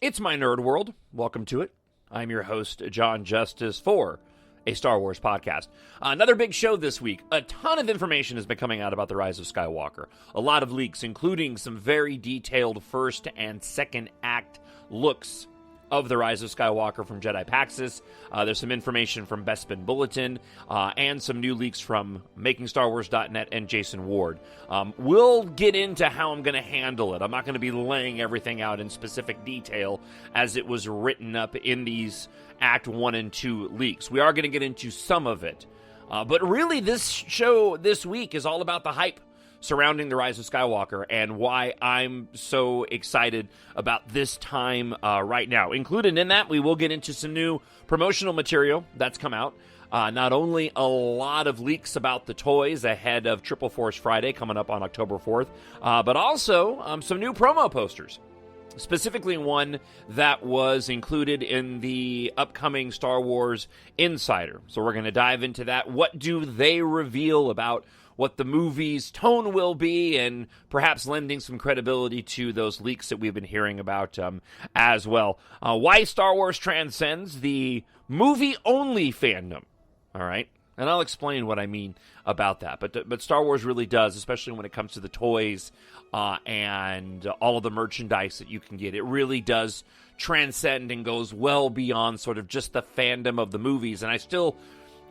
It's my nerd world. Welcome to it. I'm your host, Jon Justice, for a Star Wars podcast. Another big show this week. A ton of information has been coming out about the Rise of Skywalker. A lot of leaks, including some very detailed first and second act looks of the Rise of Skywalker from Jedi Paxis. There's some information from Bespin Bulletin, and some new leaks from MakingStarWars.net and Jason Ward. We'll get into how I'm going to handle it. I'm not going to be laying everything out in specific detail as it was written up in these Act 1 and 2 leaks. We are going to get into some of it. But really, this show this week is all about the hype surrounding the Rise of Skywalker and why I'm so excited about this time right now. Included in that, we will get into some new promotional material that's come out. Not only a lot of leaks about the toys ahead of Triple Force Friday coming up on October 4th, but also some new promo posters. Specifically one that was included in the upcoming Star Wars Insider. So we're going to dive into that. What do they reveal about what the movie's tone will be, and perhaps lending some credibility to those leaks that we've been hearing about as well. Why Star Wars transcends the movie-only fandom, all right? And I'll explain what I mean about that. But Star Wars really does, especially when it comes to the toys and all of the merchandise that you can get. It really does transcend and goes well beyond sort of just the fandom of the movies. And I still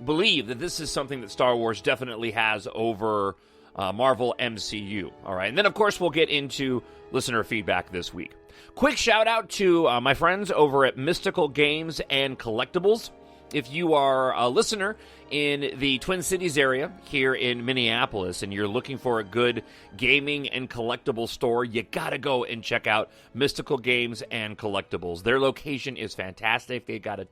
believe that this is something that Star Wars definitely has over Marvel MCU. All right, and then of course we'll get into listener feedback this week. Quick shout out to my friends over at Mystical Games and Collectibles. If you are a listener in the Twin Cities area here in Minneapolis and you're looking for a good gaming and collectible store, you gotta go and check out Mystical Games and Collectibles. Their location is fantastic. They've got a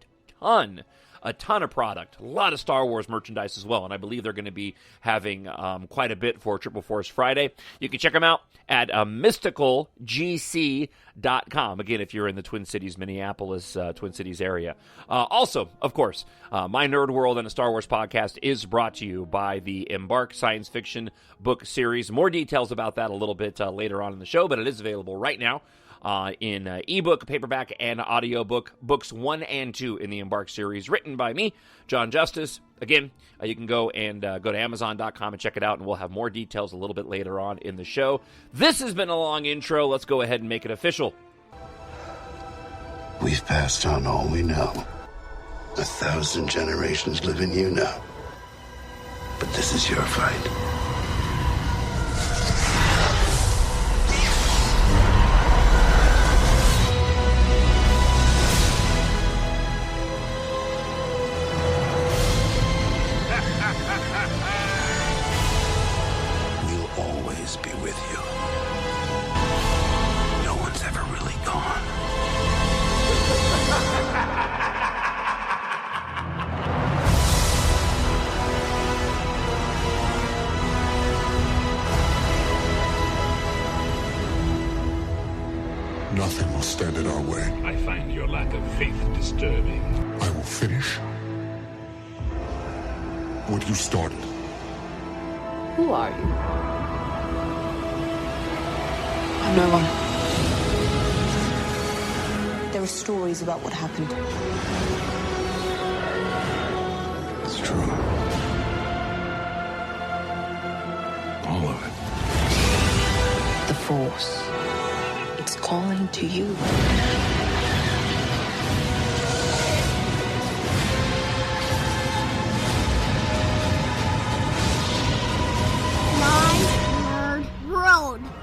ton of product, a lot of Star Wars merchandise as well, and I believe they're going to be having quite a bit for Triple Force Friday. You can check them out at mysticalgc.com. Again, if you're in the Twin Cities, Minneapolis, Twin Cities area. Also, of course, My Nerd World and a Star Wars podcast is brought to you by the EMBARK science fiction book series. More details about that a little bit later on in the show, but it is available right now in ebook, paperback, and audiobook, books 1 and 2 in the EMBARK series, written by me, Jon Justice. Again, you can go to Amazon.com and check it out, and we'll have more details a little bit later on in the show. This has been a long intro. Let's go ahead and make it official. We've passed on all we know. 1,000 generations live in you now. But this is your fight. Be with you. No one's ever really gone. Nothing will stand in our way. I find your lack of faith disturbing. I will finish what you started. Who are you? I'm no one. There are stories about what happened. It's true. All of it. The Force. It's calling to you.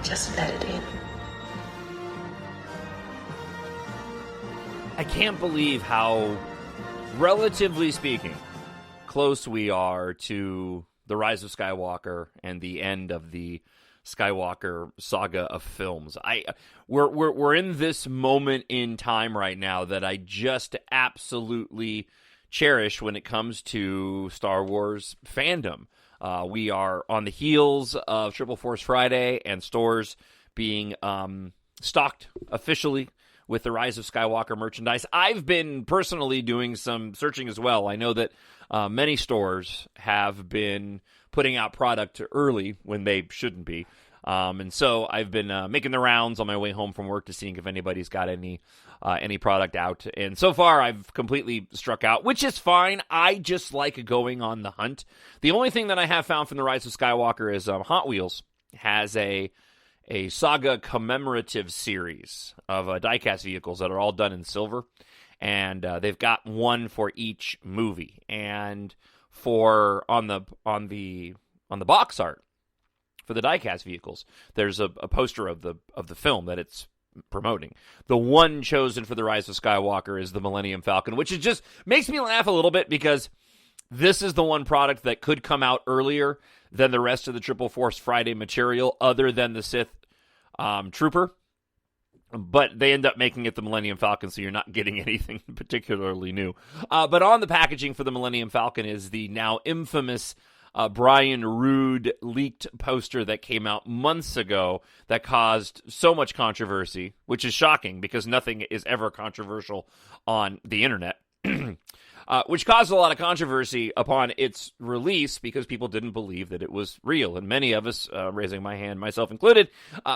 Just let it in. I can't believe how, relatively speaking, close we are to the Rise of Skywalker and the end of the Skywalker saga of films. We're in this moment in time right now that I just absolutely cherish when it comes to Star Wars fandom. We are on the heels of Triple Force Friday and stores being stocked officially with the Rise of Skywalker merchandise. I've been personally doing some searching as well. I know that many stores have been putting out product early when they shouldn't be. And so I've been making the rounds on my way home from work to seeing if anybody's got any product out. And so far, I've completely struck out, which is fine. I just like going on the hunt. The only thing that I have found from the Rise of Skywalker is Hot Wheels has a saga commemorative series of diecast vehicles that are all done in silver. And they've got one for each movie. And on the box art for the diecast vehicles, there's a poster of the film that it's promoting. The one chosen for the Rise of Skywalker is the Millennium Falcon, which is just makes me laugh a little bit because this is the one product that could come out earlier than the rest of the Triple Force Friday material, other than the Sith Trooper. But they end up making it the Millennium Falcon, so you're not getting anything particularly new. But on the packaging for the Millennium Falcon is the now infamous Brian Rood leaked poster that came out months ago that caused so much controversy, which is shocking because nothing is ever controversial on the internet. Which caused a lot of controversy upon its release because people didn't believe that it was real. And many of us, raising my hand, myself included,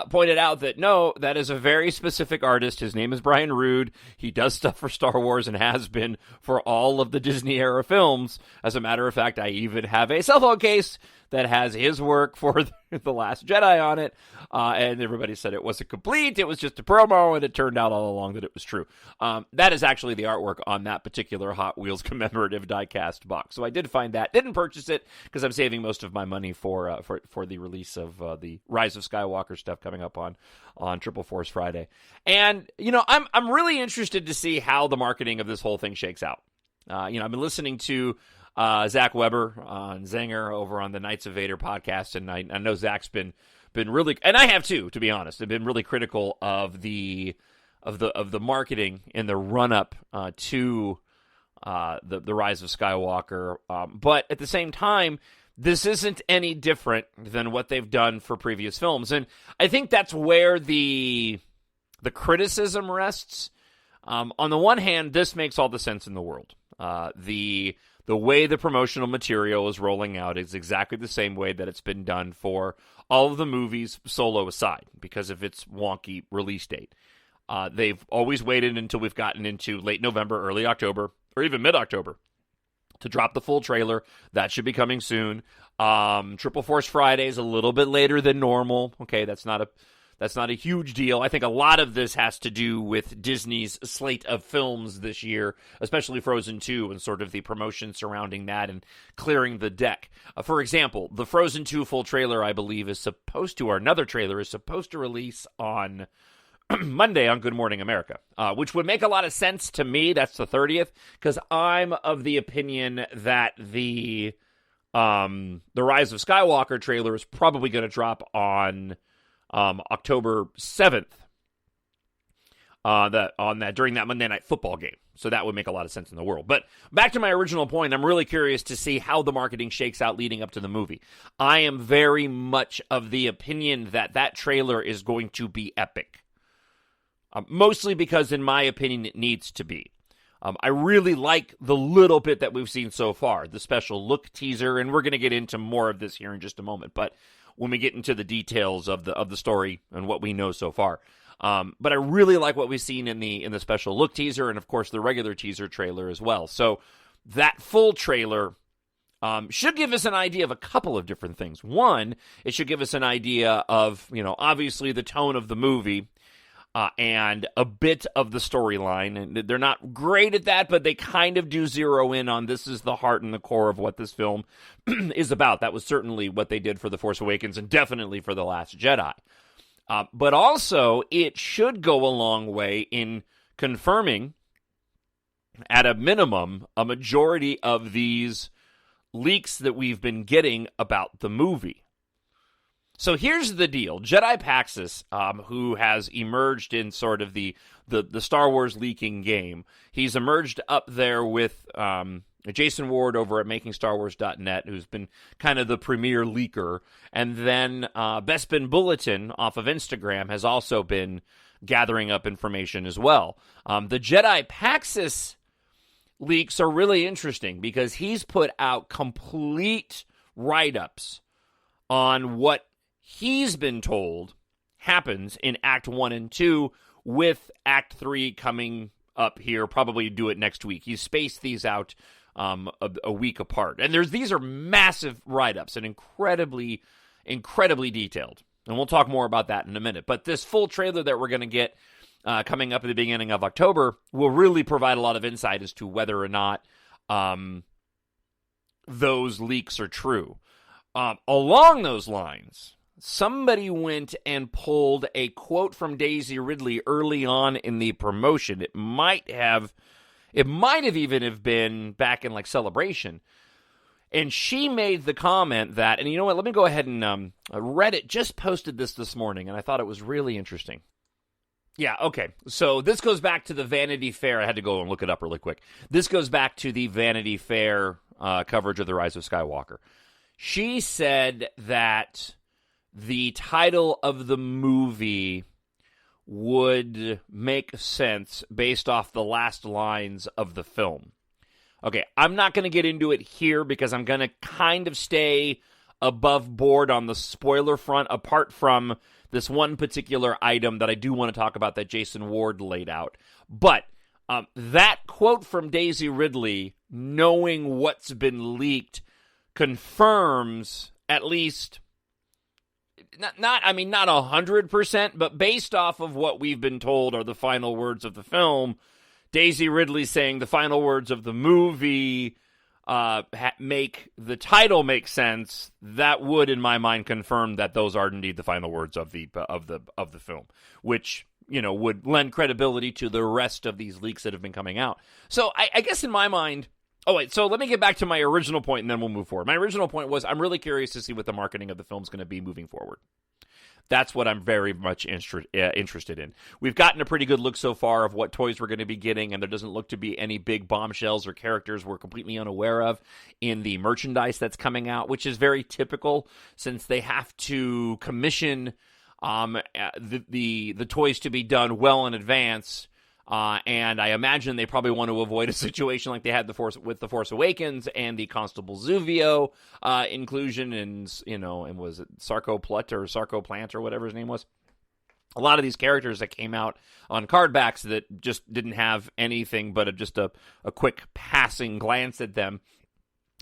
pointed out that no, that is a very specific artist. His name is Brian Rood. He does stuff for Star Wars and has been for all of the Disney-era films. As a matter of fact, I even have a cell phone case that has his work for The Last Jedi on it, and everybody said it wasn't complete, it was just a promo, and it turned out all along that it was true. That is actually the artwork on that particular Hot Wheels commemorative diecast box. So I did find that, didn't purchase it, because I'm saving most of my money for the release of the Rise of Skywalker stuff coming up on Triple Force Friday. And, I'm really interested to see how the marketing of this whole thing shakes out. I've been listening to Zach Weber on Zanger over on the Knights of Vader podcast, and I know Zach's been really, and I have too, to be honest, I've been really critical of the marketing in the run up to the Rise of Skywalker. But at the same time, this isn't any different than what they've done for previous films, and I think that's where the criticism rests. On the one hand, this makes all the sense in the world. The way the promotional material is rolling out is exactly the same way that it's been done for all of the movies, Solo aside, because of its wonky release date. They've always waited until we've gotten into late November, early October, or even mid-October to drop the full trailer. That should be coming soon. Triple Force Friday is a little bit later than normal. Okay, that's not a huge deal. I think a lot of this has to do with Disney's slate of films this year, especially Frozen 2 and sort of the promotion surrounding that and clearing the deck. For example, the Frozen 2 full trailer, I believe, another trailer is supposed to release on Monday on Good Morning America, which would make a lot of sense to me. That's the 30th, because I'm of the opinion that the Rise of Skywalker trailer is probably going to drop on October 7th, during that Monday Night Football game. So that would make a lot of sense in the world. But back to my original point, I'm really curious to see how the marketing shakes out leading up to the movie. I am very much of the opinion that trailer is going to be epic. Mostly because, in my opinion, it needs to be. I really like the little bit that we've seen so far, the special look teaser, and we're going to get into more of this here in just a moment. But when we get into the details of the story and what we know so far. But I really like what we've seen in the special look teaser and, of course, the regular teaser trailer as well. So that full trailer should give us an idea of a couple of different things. One, it should give us an idea of, obviously the tone of the movie and a bit of the storyline. And they're not great at that, but they kind of do zero in on this is the heart and the core of what this film is about. That was certainly what they did for The Force Awakens and definitely for The Last Jedi. But also, it should go a long way in confirming, at a minimum, a majority of these leaks that we've been getting about the movie. So here's the deal. Jedi Paxis, who has emerged in sort of the Star Wars leaking game, he's emerged up there with Jason Ward over at MakingStarWars.net, who's been kind of the premier leaker. And then Bespin Bulletin off of Instagram has also been gathering up information as well. The Jedi Paxis leaks are really interesting because he's put out complete write-ups on what he's been told happens in Act 1 and 2, with Act 3 coming up here, probably do it next week. He's spaced these out a week apart. And these are massive write-ups and incredibly, incredibly detailed. And we'll talk more about that in a minute. But this full trailer that we're going to get coming up at the beginning of October will really provide a lot of insight as to whether or not those leaks are true. Along those lines, somebody went and pulled a quote from Daisy Ridley early on in the promotion. It might have even have been back in like Celebration. And she made the comment that, and you know what, let me go ahead and Reddit just posted this morning, and I thought it was really interesting. Yeah, okay. So this goes back to the Vanity Fair. I had to go and look it up really quick. This goes back to the Vanity Fair coverage of The Rise of Skywalker. She said that the title of the movie would make sense based off the last lines of the film. Okay, I'm not going to get into it here because I'm going to kind of stay above board on the spoiler front, apart from this one particular item that I do want to talk about that Jason Ward laid out. But that quote from Daisy Ridley, knowing what's been leaked, confirms at least, not 100%, but based off of what we've been told are the final words of the film, Daisy Ridley saying the final words of the movie make the title make sense. That would, in my mind, confirm that those are indeed the final words of the film, which, you know, would lend credibility to the rest of these leaks that have been coming out. So I guess in my mind, so let me get back to my original point, and then we'll move forward. My original point was I'm really curious to see what the marketing of the film is going to be moving forward. That's what I'm very much interested in. We've gotten a pretty good look so far of what toys we're going to be getting, and there doesn't look to be any big bombshells or characters we're completely unaware of in the merchandise that's coming out, which is very typical since they have to commission the toys to be done well in advance. And I imagine they probably want to avoid a situation like they had with The Force Awakens and the Constable Zuvio inclusion, and was it Sarko Plant or whatever his name was? A lot of these characters that came out on cardbacks that just didn't have anything but just a quick passing glance at them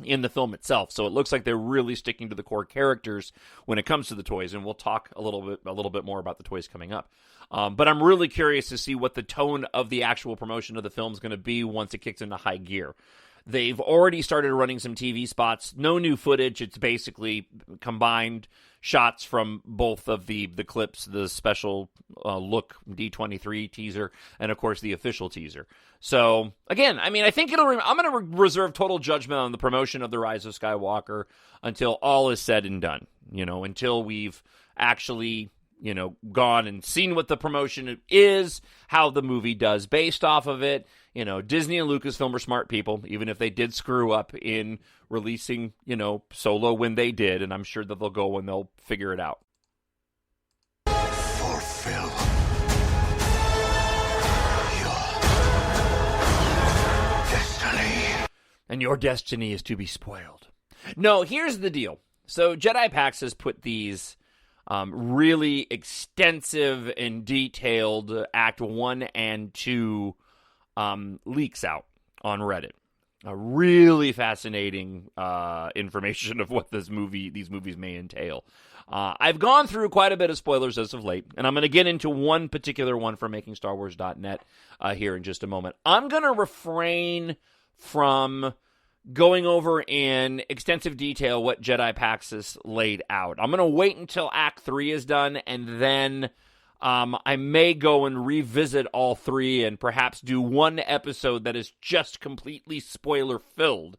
in the film itself. So it looks like they're really sticking to the core characters when it comes to the toys, and we'll talk a little bit more about the toys coming up. But I'm really curious to see what the tone of the actual promotion of the film is going to be once it kicks into high gear. They've already started running some TV spots. No new footage. It's basically combined shots from both of the clips, the special look D23 teaser, and of course the official teaser. So again, I mean, I think I'm going to reserve total judgment on the promotion of The Rise of Skywalker until all is said and done. Until we've actually gone and seen what the promotion is, how the movie does based off of it. Disney and Lucasfilm are smart people, even if they did screw up in releasing, Solo when they did, and I'm sure that they'll go and they'll figure it out. Fulfill your destiny. And your destiny is to be spoiled. No, here's the deal. So Jedi Pax has put these really extensive and detailed Act 1 and 2 leaks out on Reddit. Really fascinating information of what these movies may entail. I've gone through quite a bit of spoilers as of late, and I'm going to get into one particular one from MakingStarWars.net here in just a moment. I'm going to refrain from going over in extensive detail what Jedi Pax has laid out. I'm going to wait until Act 3 is done, and then I may go and revisit all three and perhaps do one episode that is just completely spoiler-filled.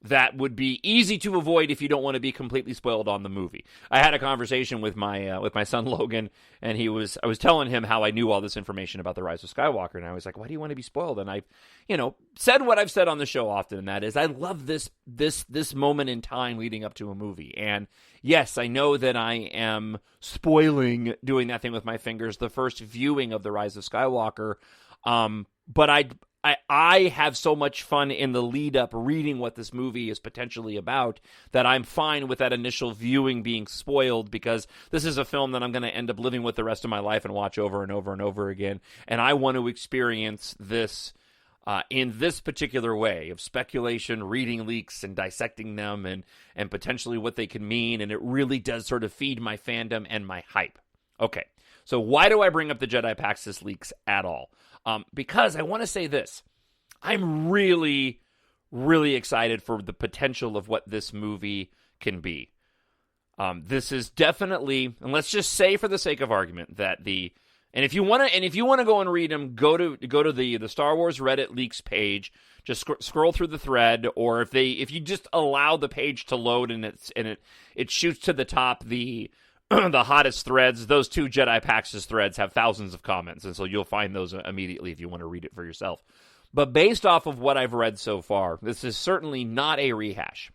That would be easy to avoid if you don't want to be completely spoiled on the movie. I had a conversation with my son Logan, and I was telling him how I knew all this information about the Rise of Skywalker, and I was like, "Why do you want to be spoiled?" And I, said what I've said on the show often, and that is, I love this moment in time leading up to a movie. And yes, I know that I am spoiling, doing that thing with my fingers, the first viewing of the Rise of Skywalker, but I have so much fun in the lead up reading what this movie is potentially about that I'm fine with that initial viewing being spoiled, because this is a film that I'm going to end up living with the rest of my life and watch over and over and over again. And I want to experience this in this particular way of speculation, reading leaks and dissecting them and potentially what they can mean. And it really does sort of feed my fandom and my hype. Okay, so why do I bring up the Jedi Paxis leaks at all? Because I want to say this. I'm really, really excited for the potential of what this movie can be. This is definitely, and let's just say for the sake of argument that and if you want to go and read them, go to the Star Wars Reddit leaks page. Just scroll through the thread, or if you just allow the page to load and it shoots to the top the hottest threads, those 2 Jedi Paxis threads have thousands of comments, and so you'll find those immediately if you want to read it for yourself. But based off of what I've read so far, this is certainly not a rehash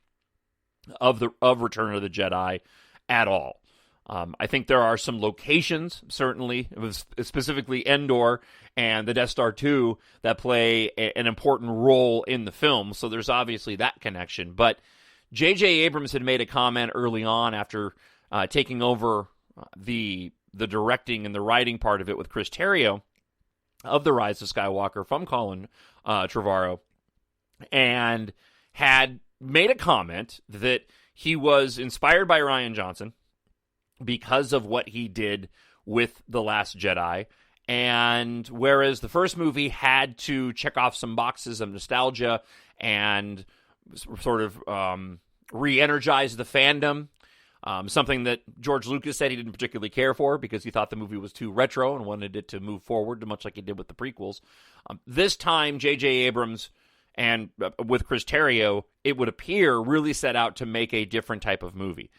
of Return of the Jedi at all. I think there are some locations, certainly, specifically Endor and the Death Star 2, that play an important role in the film, so there's obviously that connection. But J.J. Abrams had made a comment early on after taking over the directing and the writing part of it with Chris Terrio of The Rise of Skywalker from Colin Trevorrow, and had made a comment that he was inspired by Rian Johnson because of what he did with The Last Jedi, and whereas the first movie had to check off some boxes of nostalgia and sort of re-energize the fandom, something that George Lucas said he didn't particularly care for because he thought the movie was too retro and wanted it to move forward, much like he did with the prequels. This time, J.J. Abrams and with Chris Terrio, it would appear, really set out to make a different type of movie.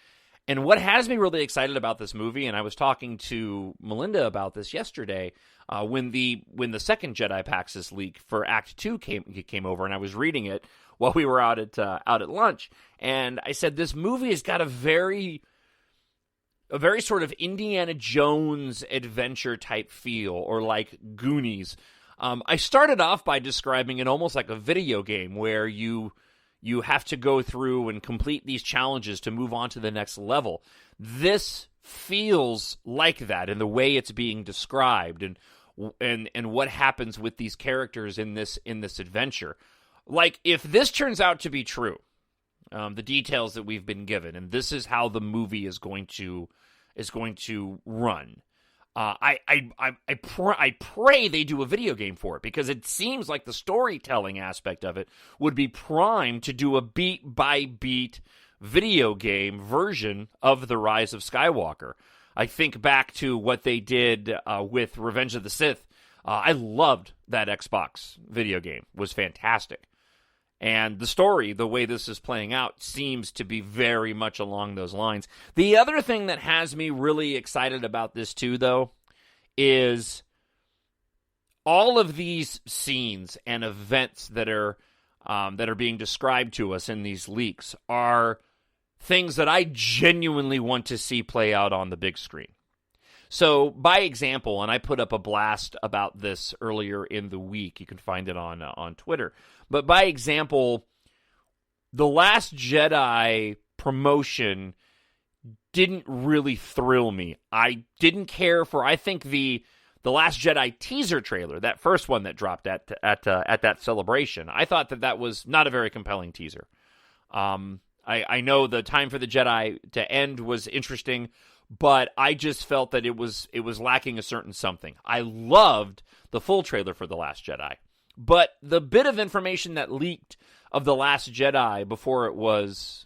And what has me really excited about this movie, and I was talking to Melinda about this yesterday, when the second Jedi Paxis leak for Act 2 came over, and I was reading it while we were out at lunch, and I said this movie has got a very sort of Indiana Jones adventure type feel, or like Goonies. I started off by describing it almost like a video game where you have to go through and complete these challenges to move on to the next level. This feels like that in the way it's being described and what happens with these characters in this adventure. Like, if this turns out to be true, the details that we've been given, and this is how the movie is going to run, I pray they do a video game for it, because it seems like the storytelling aspect of it would be primed to do a beat-by-beat video game version of The Rise of Skywalker. I think back to what they did with Revenge of the Sith. I loved that Xbox video game. It was fantastic. And the story, the way this is playing out, seems to be very much along those lines. The other thing that has me really excited about this too, though, is all of these scenes and events that are being described to us in these leaks are things that I genuinely want to see play out on the big screen. So, by example, and I put up a blast about this earlier in the week. You can find it on Twitter. But by example, The Last Jedi promotion didn't really thrill me. I didn't care for, I think, the Last Jedi teaser trailer, that first one that dropped at that celebration. I thought that was not a very compelling teaser. I know the Time for the Jedi to End was interesting, but I just felt that it was lacking a certain something. I loved the full trailer for The Last Jedi, but the bit of information that leaked of The Last Jedi before it was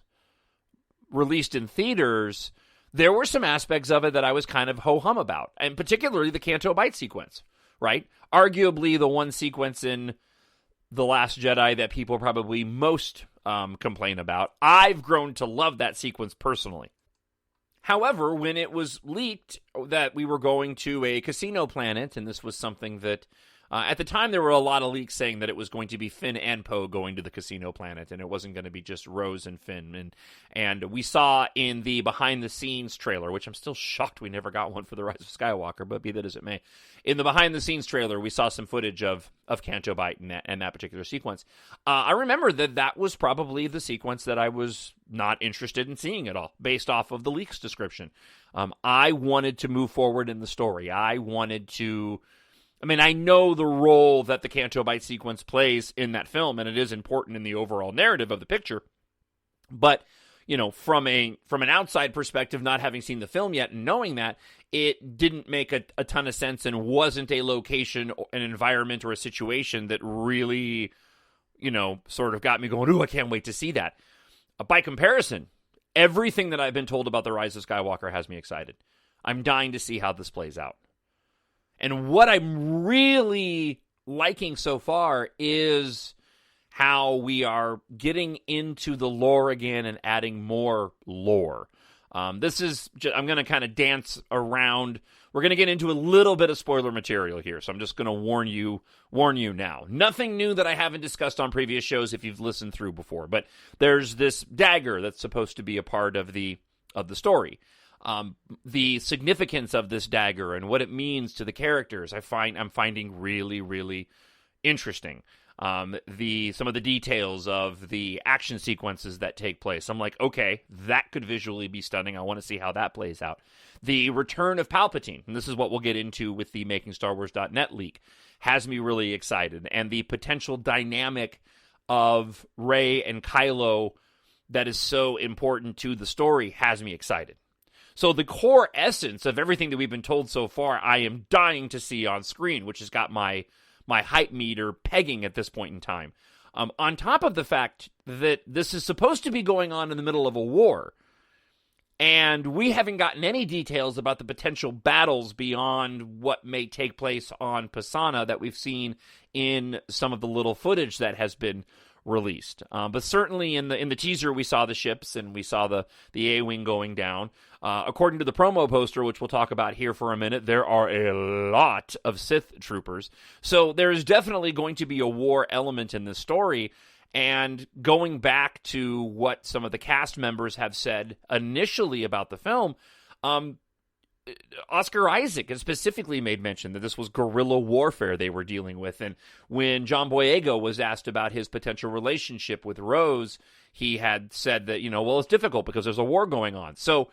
released in theaters, there were some aspects of it that I was kind of ho-hum about, and particularly the Canto Bight sequence, right? Arguably the one sequence in The Last Jedi that people probably most complain about. I've grown to love that sequence personally. However, when it was leaked that we were going to a casino planet, and this was something that At the time, there were a lot of leaks saying that it was going to be Finn and Poe going to the casino planet, and it wasn't going to be just Rose and Finn. And we saw in the behind-the-scenes trailer, which I'm still shocked we never got one for The Rise of Skywalker, but be that as it may. In the behind-the-scenes trailer, we saw some footage of Canto Bight and that particular sequence. I remember that was probably the sequence that I was not interested in seeing at all, based off of the leaks description. I wanted to move forward in the story. I know the role that the Canto Bight sequence plays in that film, and it is important in the overall narrative of the picture. But, from an outside perspective, not having seen the film yet and knowing that, it didn't make a ton of sense and wasn't a location, an environment, or a situation that really, sort of got me going, ooh, I can't wait to see that. By comparison, everything that I've been told about The Rise of Skywalker has me excited. I'm dying to see how this plays out. And what I'm really liking so far is how we are getting into the lore again and adding more lore. I'm going to kind of dance around. We're going to get into a little bit of spoiler material here, so I'm just going to warn you now. Nothing new that I haven't discussed on previous shows if you've listened through before, but there's this dagger that's supposed to be a part of the story. The significance of this dagger and what it means to the characters, I'm finding really, really interesting. Some of the details of the action sequences that take place, I'm like, okay, that could visually be stunning. I want to see how that plays out. The return of Palpatine, and this is what we'll get into with the MakingStarWars.net leak, has me really excited. And the potential dynamic of Rey and Kylo that is so important to the story has me excited. So the core essence of everything that we've been told so far, I am dying to see on screen, which has got my hype meter pegging at this point in time. On top of the fact that this is supposed to be going on in the middle of a war, and we haven't gotten any details about the potential battles beyond what may take place on Pisana that we've seen in some of the little footage that has been released. But certainly in the teaser, we saw the ships and we saw the A-Wing going down. According to the promo poster, which we'll talk about here for a minute, there are a lot of Sith troopers. So there's definitely going to be a war element in this story. And going back to what some of the cast members have said initially about the film, Oscar Isaac has specifically made mention that this was guerrilla warfare they were dealing with. And when John Boyega was asked about his potential relationship with Rose, he had said that, it's difficult because there's a war going on. So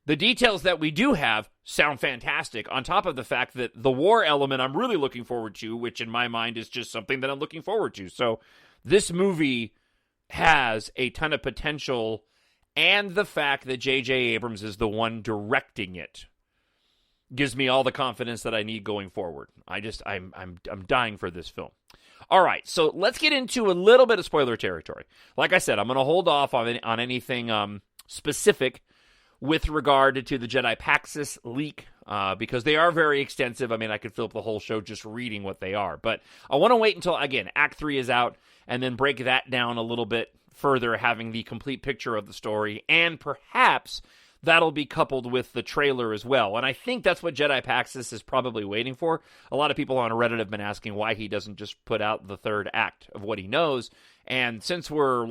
the details that we do have sound fantastic, on top of the fact that the war element I'm really looking forward to, which in my mind is just something that I'm looking forward to. So this movie has a ton of potential, and the fact that J.J. Abrams is the one directing it gives me all the confidence that I need going forward. I'm dying for this film. All right, so let's get into a little bit of spoiler territory. Like I said, I'm going to hold off on anything specific with regard to the Jedi Paxis leak, because they are very extensive. I could fill up the whole show just reading what they are. But I want to wait until, again, Act 3 is out, and then break that down a little bit further, having the complete picture of the story, and perhaps that'll be coupled with the trailer as well. And I think that's what Jedi Paxis is probably waiting for. A lot of people on Reddit have been asking why he doesn't just put out the third act of what he knows. And since we're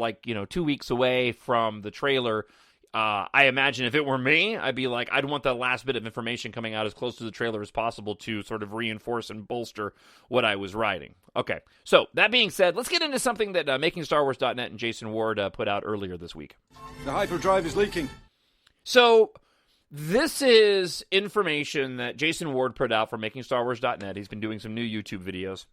2 weeks away from the trailer, I imagine if it were me, I'd be like, I'd want the last bit of information coming out as close to the trailer as possible to sort of reinforce and bolster what I was writing. Okay, so that being said, let's get into something that MakingStarWars.net and Jason Ward put out earlier this week. The hyperdrive is leaking. So this is information that Jason Ward put out for MakingStarWars.net. He's been doing some new YouTube videos.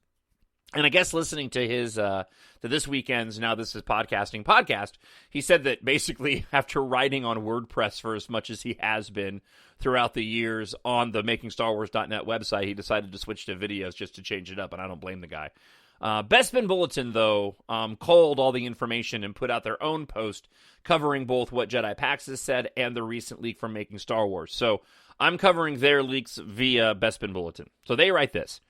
And I guess listening to his, to This Weekend's Now This Is Podcasting podcast, he said that basically after writing on WordPress for as much as he has been throughout the years on the MakingStarWars.net website, he decided to switch to videos just to change it up, and I don't blame the guy. Bespin Bulletin, though, culled all the information and put out their own post covering both what Jedi Paxis said and the recent leak from Making Star Wars. So I'm covering their leaks via Bespin Bulletin. So they write this.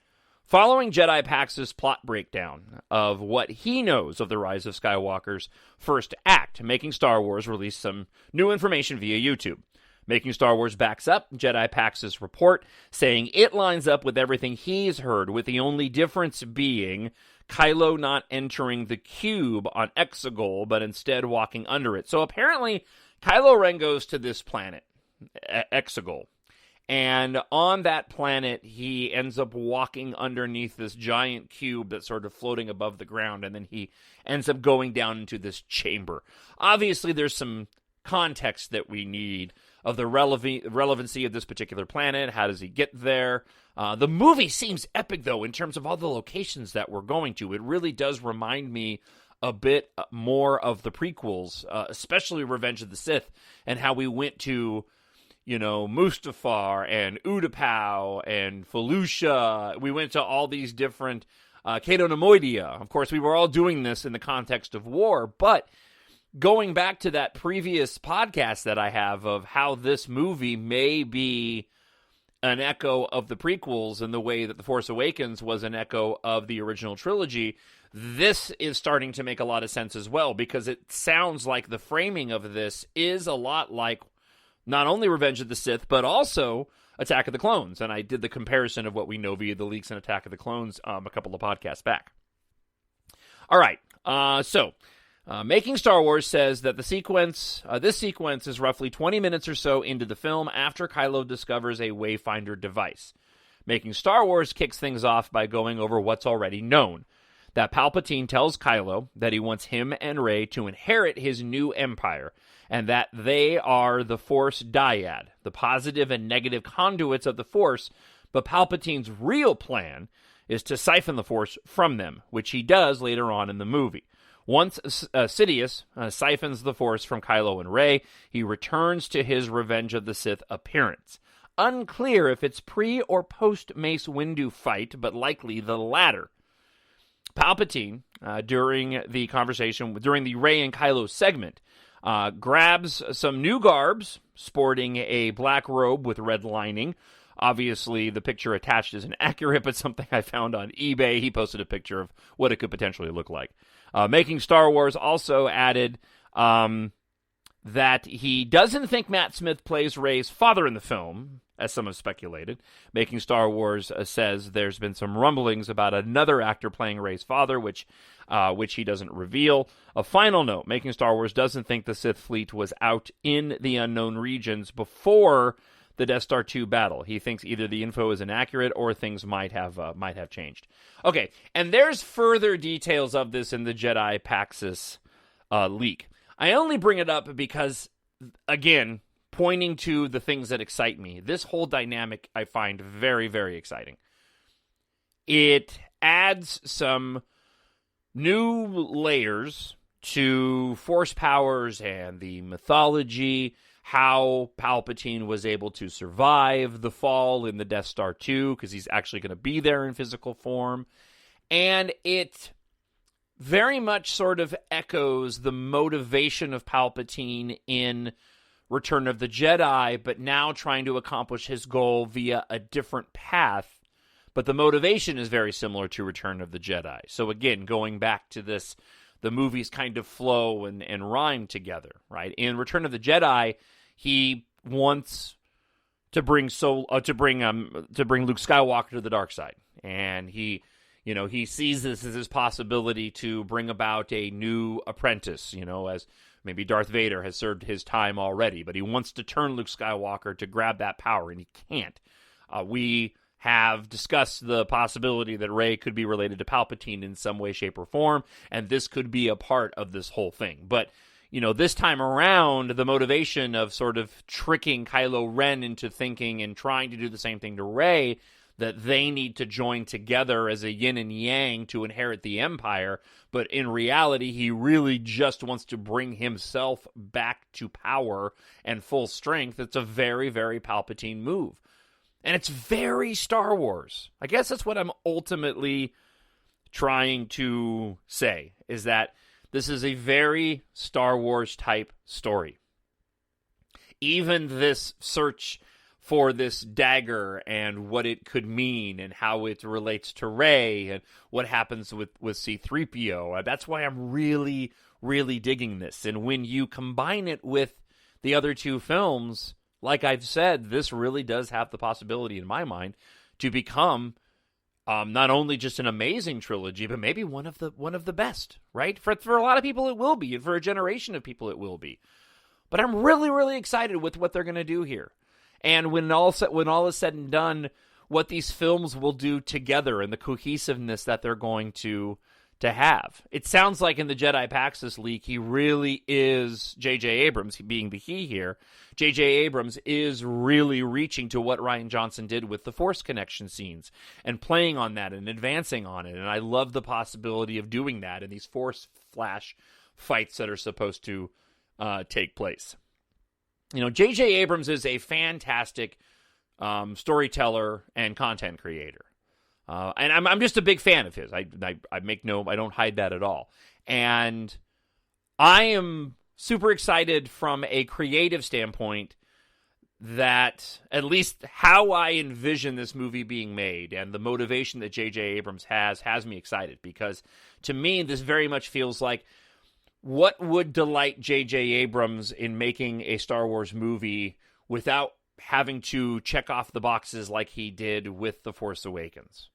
Following Jedi Paxis' plot breakdown of what he knows of the Rise of Skywalker's first act, Making Star Wars released some new information via YouTube. Making Star Wars backs up Jedi Pax's report, saying it lines up with everything he's heard, with the only difference being Kylo not entering the cube on Exegol, but instead walking under it. So apparently, Kylo Ren goes to this planet, Exegol, and on that planet, he ends up walking underneath this giant cube that's sort of floating above the ground, and then he ends up going down into this chamber. Obviously, there's some context that we need of the relevancy of this particular planet. How does he get there? The movie seems epic, though, in terms of all the locations that we're going to. It really does remind me a bit more of the prequels, especially Revenge of the Sith, and how we went to, Mustafar and Utapau and Felucia. We went to all these different, Cato Nemoidia. Of course, we were all doing this in the context of war, but going back to that previous podcast that I have of how this movie may be an echo of the prequels in the way that The Force Awakens was an echo of the original trilogy, this is starting to make a lot of sense as well, because it sounds like the framing of this is a lot like not only Revenge of the Sith, but also Attack of the Clones. And I did the comparison of what we know via the leaks in Attack of the Clones a couple of podcasts back. All right, Making Star Wars says that this sequence is roughly 20 minutes or so into the film after Kylo discovers a Wayfinder device. Making Star Wars kicks things off by going over what's already known, that Palpatine tells Kylo that he wants him and Rey to inherit his new empire, and that they are the Force dyad, the positive and negative conduits of the Force, but Palpatine's real plan is to siphon the Force from them, which he does later on in the movie. Once Sidious siphons the Force from Kylo and Rey, he returns to his Revenge of the Sith appearance. Unclear if it's pre- or post-Mace Windu fight, but likely the latter. Palpatine, during the Rey and Kylo segment, grabs some new garbs, sporting a black robe with red lining. Obviously, the picture attached isn't accurate, but something I found on eBay. He posted a picture of what it could potentially look like. Making Star Wars also added that he doesn't think Matt Smith plays Rey's father in the film, as some have speculated. Making Star Wars says there's been some rumblings about another actor playing Rey's father, which he doesn't reveal. A final note, Making Star Wars doesn't think the Sith fleet was out in the unknown regions before the Death Star 2 battle. He thinks either the info is inaccurate or things might have changed. Okay, and there's further details of this in the Jedi Pax's leak. I only bring it up because, again, pointing to the things that excite me. This whole dynamic I find very, very exciting. It adds some new layers to Force powers and the mythology, how Palpatine was able to survive the fall in the Death Star 2, because he's actually going to be there in physical form. And it very much sort of echoes the motivation of Palpatine in Return of the Jedi, but now trying to accomplish his goal via a different path. But the motivation is very similar to Return of the Jedi. So again, going back to this, the movies kind of flow and rhyme together, right? In Return of the Jedi, he wants to bring Luke Skywalker to the dark side, and he sees this as his possibility to bring about a new apprentice, as maybe Darth Vader has served his time already, but he wants to turn Luke Skywalker to grab that power, and he can't. We have discussed the possibility that Rey could be related to Palpatine in some way, shape, or form, and this could be a part of this whole thing. But, this time around, the motivation of sort of tricking Kylo Ren into thinking and trying to do the same thing to Rey, that they need to join together as a yin and yang to inherit the Empire, but in reality, he really just wants to bring himself back to power and full strength. It's a very, very Palpatine move. And it's very Star Wars. I guess that's what I'm ultimately trying to say, is that this is a very Star Wars type story. Even this search for this dagger and what it could mean and how it relates to Rey and what happens with C-3PO. That's why I'm really, really digging this. And when you combine it with the other two films, like I've said, this really does have the possibility, in my mind, to become not only just an amazing trilogy, but maybe one of the best, right? For a lot of people, it will be, and for a generation of people, it will be. But I'm really, really excited with what they're going to do here, and when all is said and done, what these films will do together and the cohesiveness that they're going to have. It sounds like in the Jedi Paxis leak, he really is, J.J. Abrams being the he here, J.J. Abrams is really reaching to what Rian Johnson did with the Force connection scenes and playing on that and advancing on it. And I love the possibility of doing that in these Force flash fights that are supposed to take place. You know, J.J. Abrams is a fantastic storyteller and content creator. And I'm just a big fan of his. I don't hide that at all. And I am super excited from a creative standpoint that at least how I envision this movie being made and the motivation that J.J. Abrams has me excited, because to me, this very much feels like what would delight J.J. Abrams in making a Star Wars movie without having to check off the boxes like he did with The Force Awakens.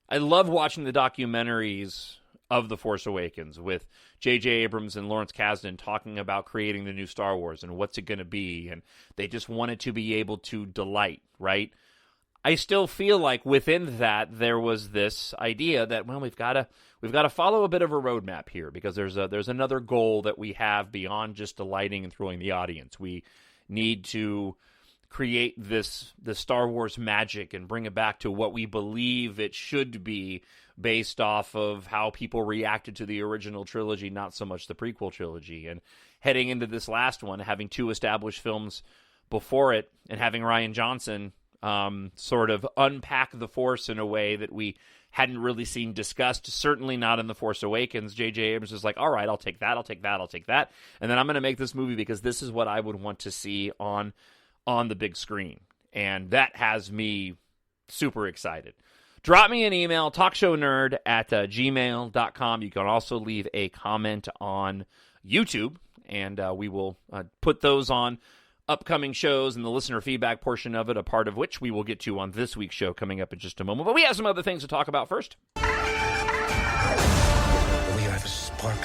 I love watching the documentaries of The Force Awakens with J.J. Abrams and Lawrence Kasdan talking about creating the new Star Wars and what's it going to be, and they just wanted to be able to delight, right? I still feel like within that there was this idea that, well, we've got to follow a bit of a roadmap here, because there's another goal that we have beyond just delighting and thrilling the audience. We need to create the Star Wars magic and bring it back to what we believe it should be based off of how people reacted to the original trilogy, not so much the prequel trilogy. And heading into this last one, having two established films before it and having Rian Johnson sort of unpack the Force in a way that we hadn't really seen discussed, certainly not in The Force Awakens. J.J. Abrams is like, all right, I'll take that. And then I'm going to make this movie because this is what I would want to see on the big screen. And that has me super excited. Drop me an email, talkshownerd@gmail.com. You can also leave a comment on YouTube, and we will put those on upcoming shows and the listener feedback portion of it, a part of which we will get to on this week's show coming up in just a moment. But we have some other things to talk about first. We have a spark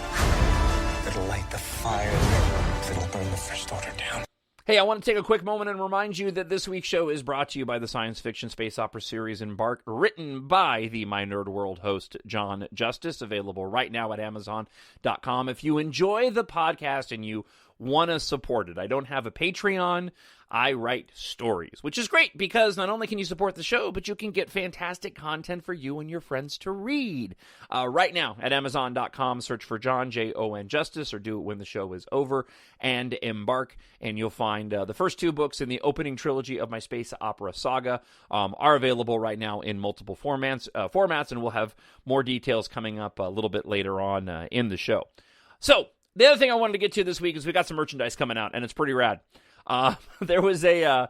that'll light the fire that'll burn the First Order down. Hey, I want to take a quick moment and remind you that this week's show is brought to you by the science fiction space opera series EMBARK, written by the My Nerd World host, Jon Justice, available right now at Amazon.com. If you enjoy the podcast and you want to support it, I don't have a Patreon. I write stories, which is great because not only can you support the show, but you can get fantastic content for you and your friends to read. Right now at Amazon.com, search for Jon, Jon Justice, or do it when the show is over, and EMBARK, and you'll find the first two books in the opening trilogy of my space opera saga are available right now in multiple formats, and we'll have more details coming up a little bit later on in the show. So, the other thing I wanted to get to this week is we got some merchandise coming out, and it's pretty rad. There was a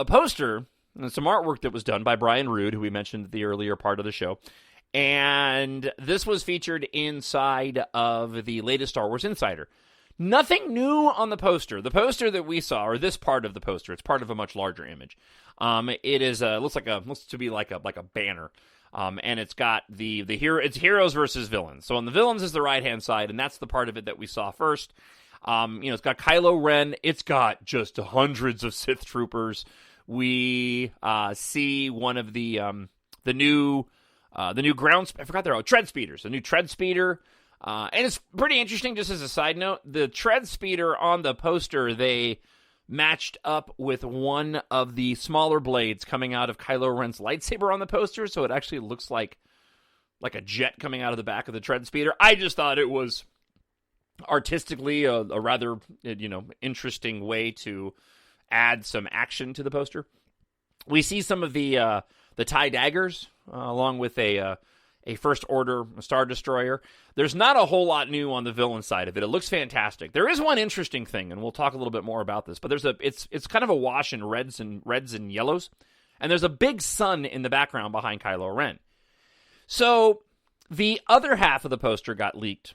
poster and some artwork that was done by Brian Rood, who we mentioned at the earlier part of the show, and this was featured inside of the latest Star Wars Insider. Nothing new on the poster. The poster that we saw, or this part of the poster, it's part of a much larger image. It is looks to be like a banner. And it's got it's heroes versus villains. So on the villains is the right-hand side, and that's the part of it that we saw first. It's got Kylo Ren. It's got just hundreds of Sith troopers. We see one of the new ground. I forgot tread speeders. The new tread speeder. And it's pretty interesting. Just as a side note, the tread speeder on the poster, they matched up with one of the smaller blades coming out of Kylo Ren's lightsaber on the poster, so it actually looks like a jet coming out of the back of the tread speeder. I just thought it was artistically a rather interesting way to add some action to the poster. We see some of the TIE daggers along with a First Order Star Destroyer. There's not a whole lot new on the villain side of it. It looks fantastic. There is one interesting thing, and we'll talk a little bit more about this, but it's kind of a wash in reds and yellows, and there's a big sun in the background behind Kylo Ren. So the other half of the poster got leaked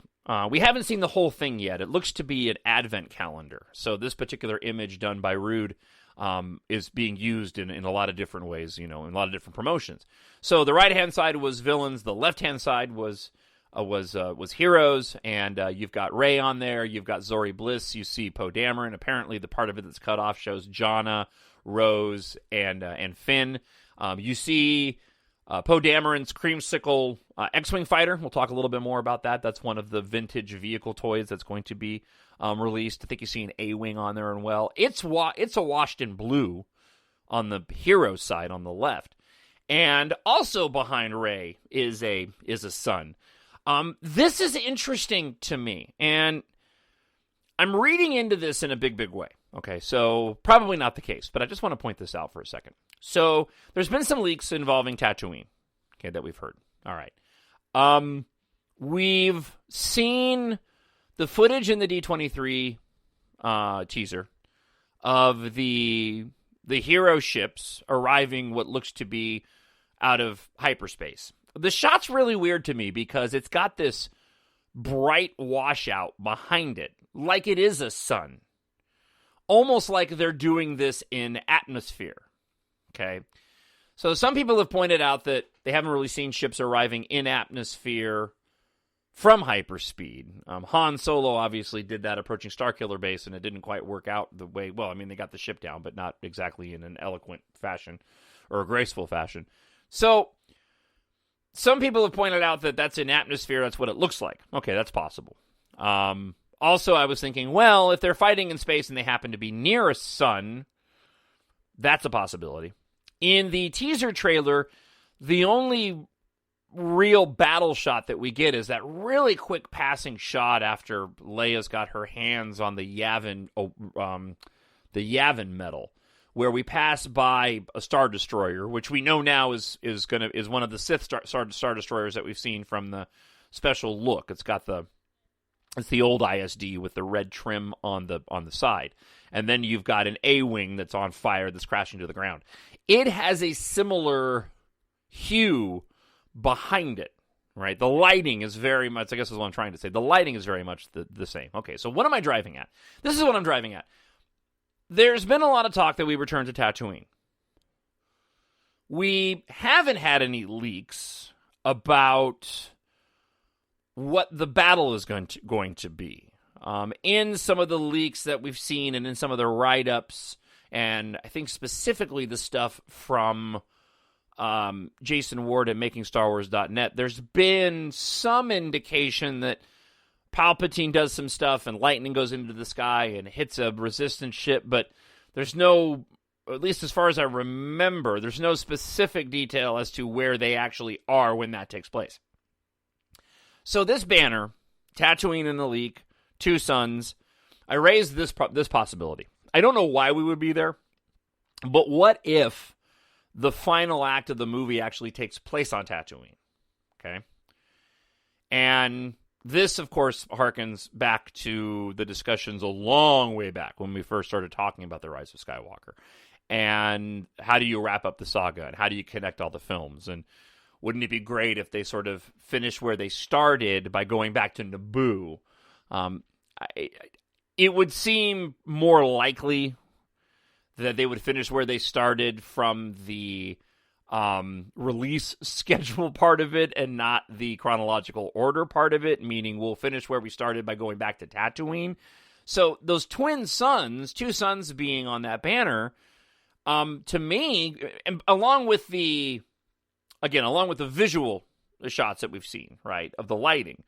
We haven't seen the whole thing yet. It looks to be an advent calendar. So this particular image done by Rude is being used in a lot of different ways, in a lot of different promotions. So the right-hand side was villains. The left-hand side was heroes, and you've got Rey on there. You've got Zori Bliss. You see Poe Dameron. Apparently, the part of it that's cut off shows Jannah, Rose, and Finn. You see Poe Dameron's creamsicle X-Wing fighter. We'll talk a little bit more about that. That's one of the vintage vehicle toys that's going to be released. I think you see an A-Wing on there as well. It's washed in blue on the hero side on the left. And also behind Rey is a sun. This is interesting to me, and I'm reading into this in a big, big way. Okay, so probably not the case, but I just want to point this out for a second. So there's been some leaks involving Tatooine, okay, that we've heard. All right. We've seen the footage in the D23 teaser of the hero ships arriving what looks to be out of hyperspace. The shot's really weird to me because it's got this bright washout behind it, like it is a sun. Almost like they're doing this in atmosphere. Okay? So some people have pointed out that they haven't really seen ships arriving in atmosphere from hyperspeed. Han Solo obviously did that approaching Starkiller Base, and it didn't quite work out the way... Well, I mean, they got the ship down, but not exactly in an eloquent fashion or a graceful fashion. So some people have pointed out that that's in atmosphere, that's what it looks like. Okay, that's possible. Also, I was thinking, well, if they're fighting in space and they happen to be near a sun, that's a possibility. In the teaser trailer, the only real battle shot that we get is that really quick passing shot after Leia's got her hands on the Yavin metal, where we pass by a Star Destroyer, which we know now is one of the Sith Star Destroyers that we've seen from the special look. It's the old ISD with the red trim on the side. And then you've got an A-Wing that's on fire that's crashing to the ground. It has a similar hue behind it, right? The lighting is very much, I guess is what I'm trying to say. The lighting is very much the same. Okay, so what am I driving at? This is what I'm driving at. There's been a lot of talk that we return to Tatooine. We haven't had any leaks about what the battle is going to be. In some of the leaks that we've seen and in some of the write-ups, and I think specifically the stuff from Jason Ward at MakingStarWars.net, there's been some indication that Palpatine does some stuff and lightning goes into the sky and hits a resistance ship, but there's no, at least as far as I remember, there's no specific detail as to where they actually are when that takes place. So this banner, Tatooine in the leak, two suns, I raised this possibility. I don't know why we would be there, but what if the final act of the movie actually takes place on Tatooine? Okay? And this, of course, harkens back to the discussions a long way back when we first started talking about the Rise of Skywalker. And how do you wrap up the saga? And how do you connect all the films? And wouldn't it be great if they sort of finish where they started by going back to Naboo? It would seem more likely that they would finish where they started from the release schedule part of it and not the chronological order part of it, meaning we'll finish where we started by going back to Tatooine. So those twin suns, two suns being on that banner, to me, and along with the visual shots that we've seen, right, of the lighting,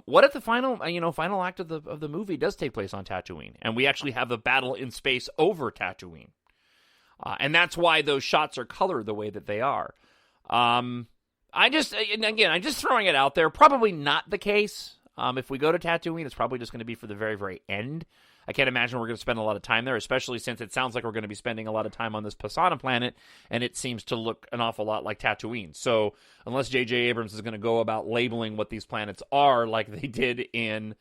what if the final act of the movie does take place on Tatooine, and we actually have a battle in space over Tatooine? And that's why those shots are colored the way that they are. I'm just throwing it out there. Probably not the case. If we go to Tatooine, it's probably just going to be for the very, very end. I can't imagine we're going to spend a lot of time there, especially since it sounds like we're going to be spending a lot of time on this Pasana planet, and it seems to look an awful lot like Tatooine. So unless J.J. Abrams is going to go about labeling what these planets are like they did in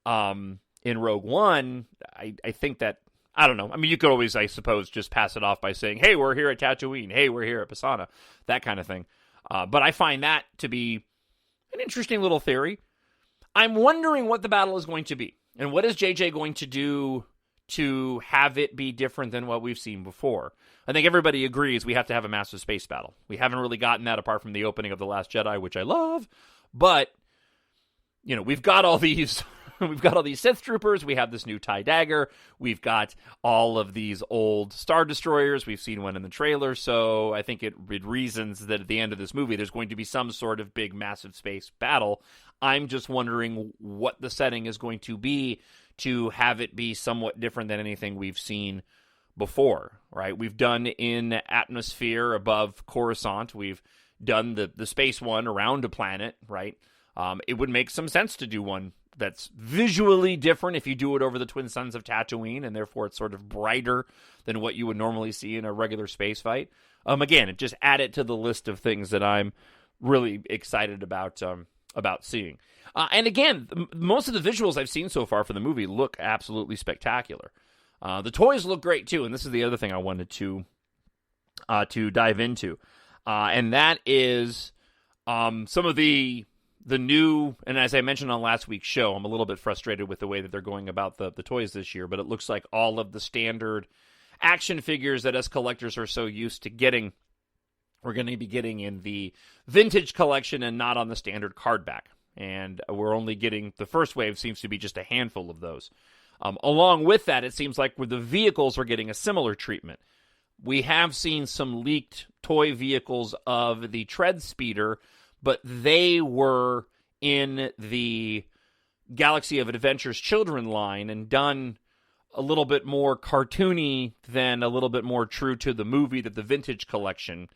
Rogue One, I think that, I don't know. I mean, you could always, I suppose, just pass it off by saying, hey, we're here at Tatooine. Hey, we're here at Pasana. That kind of thing. But I find that to be an interesting little theory. I'm wondering what the battle is going to be. And what is JJ going to do to have it be different than what we've seen before? I think everybody agrees we have to have a massive space battle. We haven't really gotten that apart from the opening of The Last Jedi, which I love. But, you know, we've got all these... We've got all these Sith troopers. We have this new TIE dagger. We've got all of these old Star Destroyers. We've seen one in the trailer. So I think it reasons that at the end of this movie, there's going to be some sort of big, massive space battle. I'm just wondering what the setting is going to be to have it be somewhat different than anything we've seen before, right? We've done in atmosphere above Coruscant. We've done the space one around a planet, right? It would make some sense to do one that's visually different if you do it over the twin suns of Tatooine, and therefore it's sort of brighter than what you would normally see in a regular space fight. Again, it just added to the list of things that I'm really excited about seeing. And again, most of the visuals I've seen so far for the movie look absolutely spectacular. The toys look great too, and this is the other thing I wanted to dive into, and that is some of the new, and as I mentioned on last week's show, I'm a little bit frustrated with the way that they're going about the toys this year, but it looks like all of the standard action figures that us collectors are so used to getting, we're going to be getting in the vintage collection and not on the standard card back. And we're only getting, the first wave seems to be just a handful of those. Along with that, it seems like with the vehicles are getting a similar treatment. We have seen some leaked toy vehicles of the Tread Speeder, but they were in the Galaxy of Adventures Children line and done a little bit more cartoony than a little bit more true to the movie that the vintage collection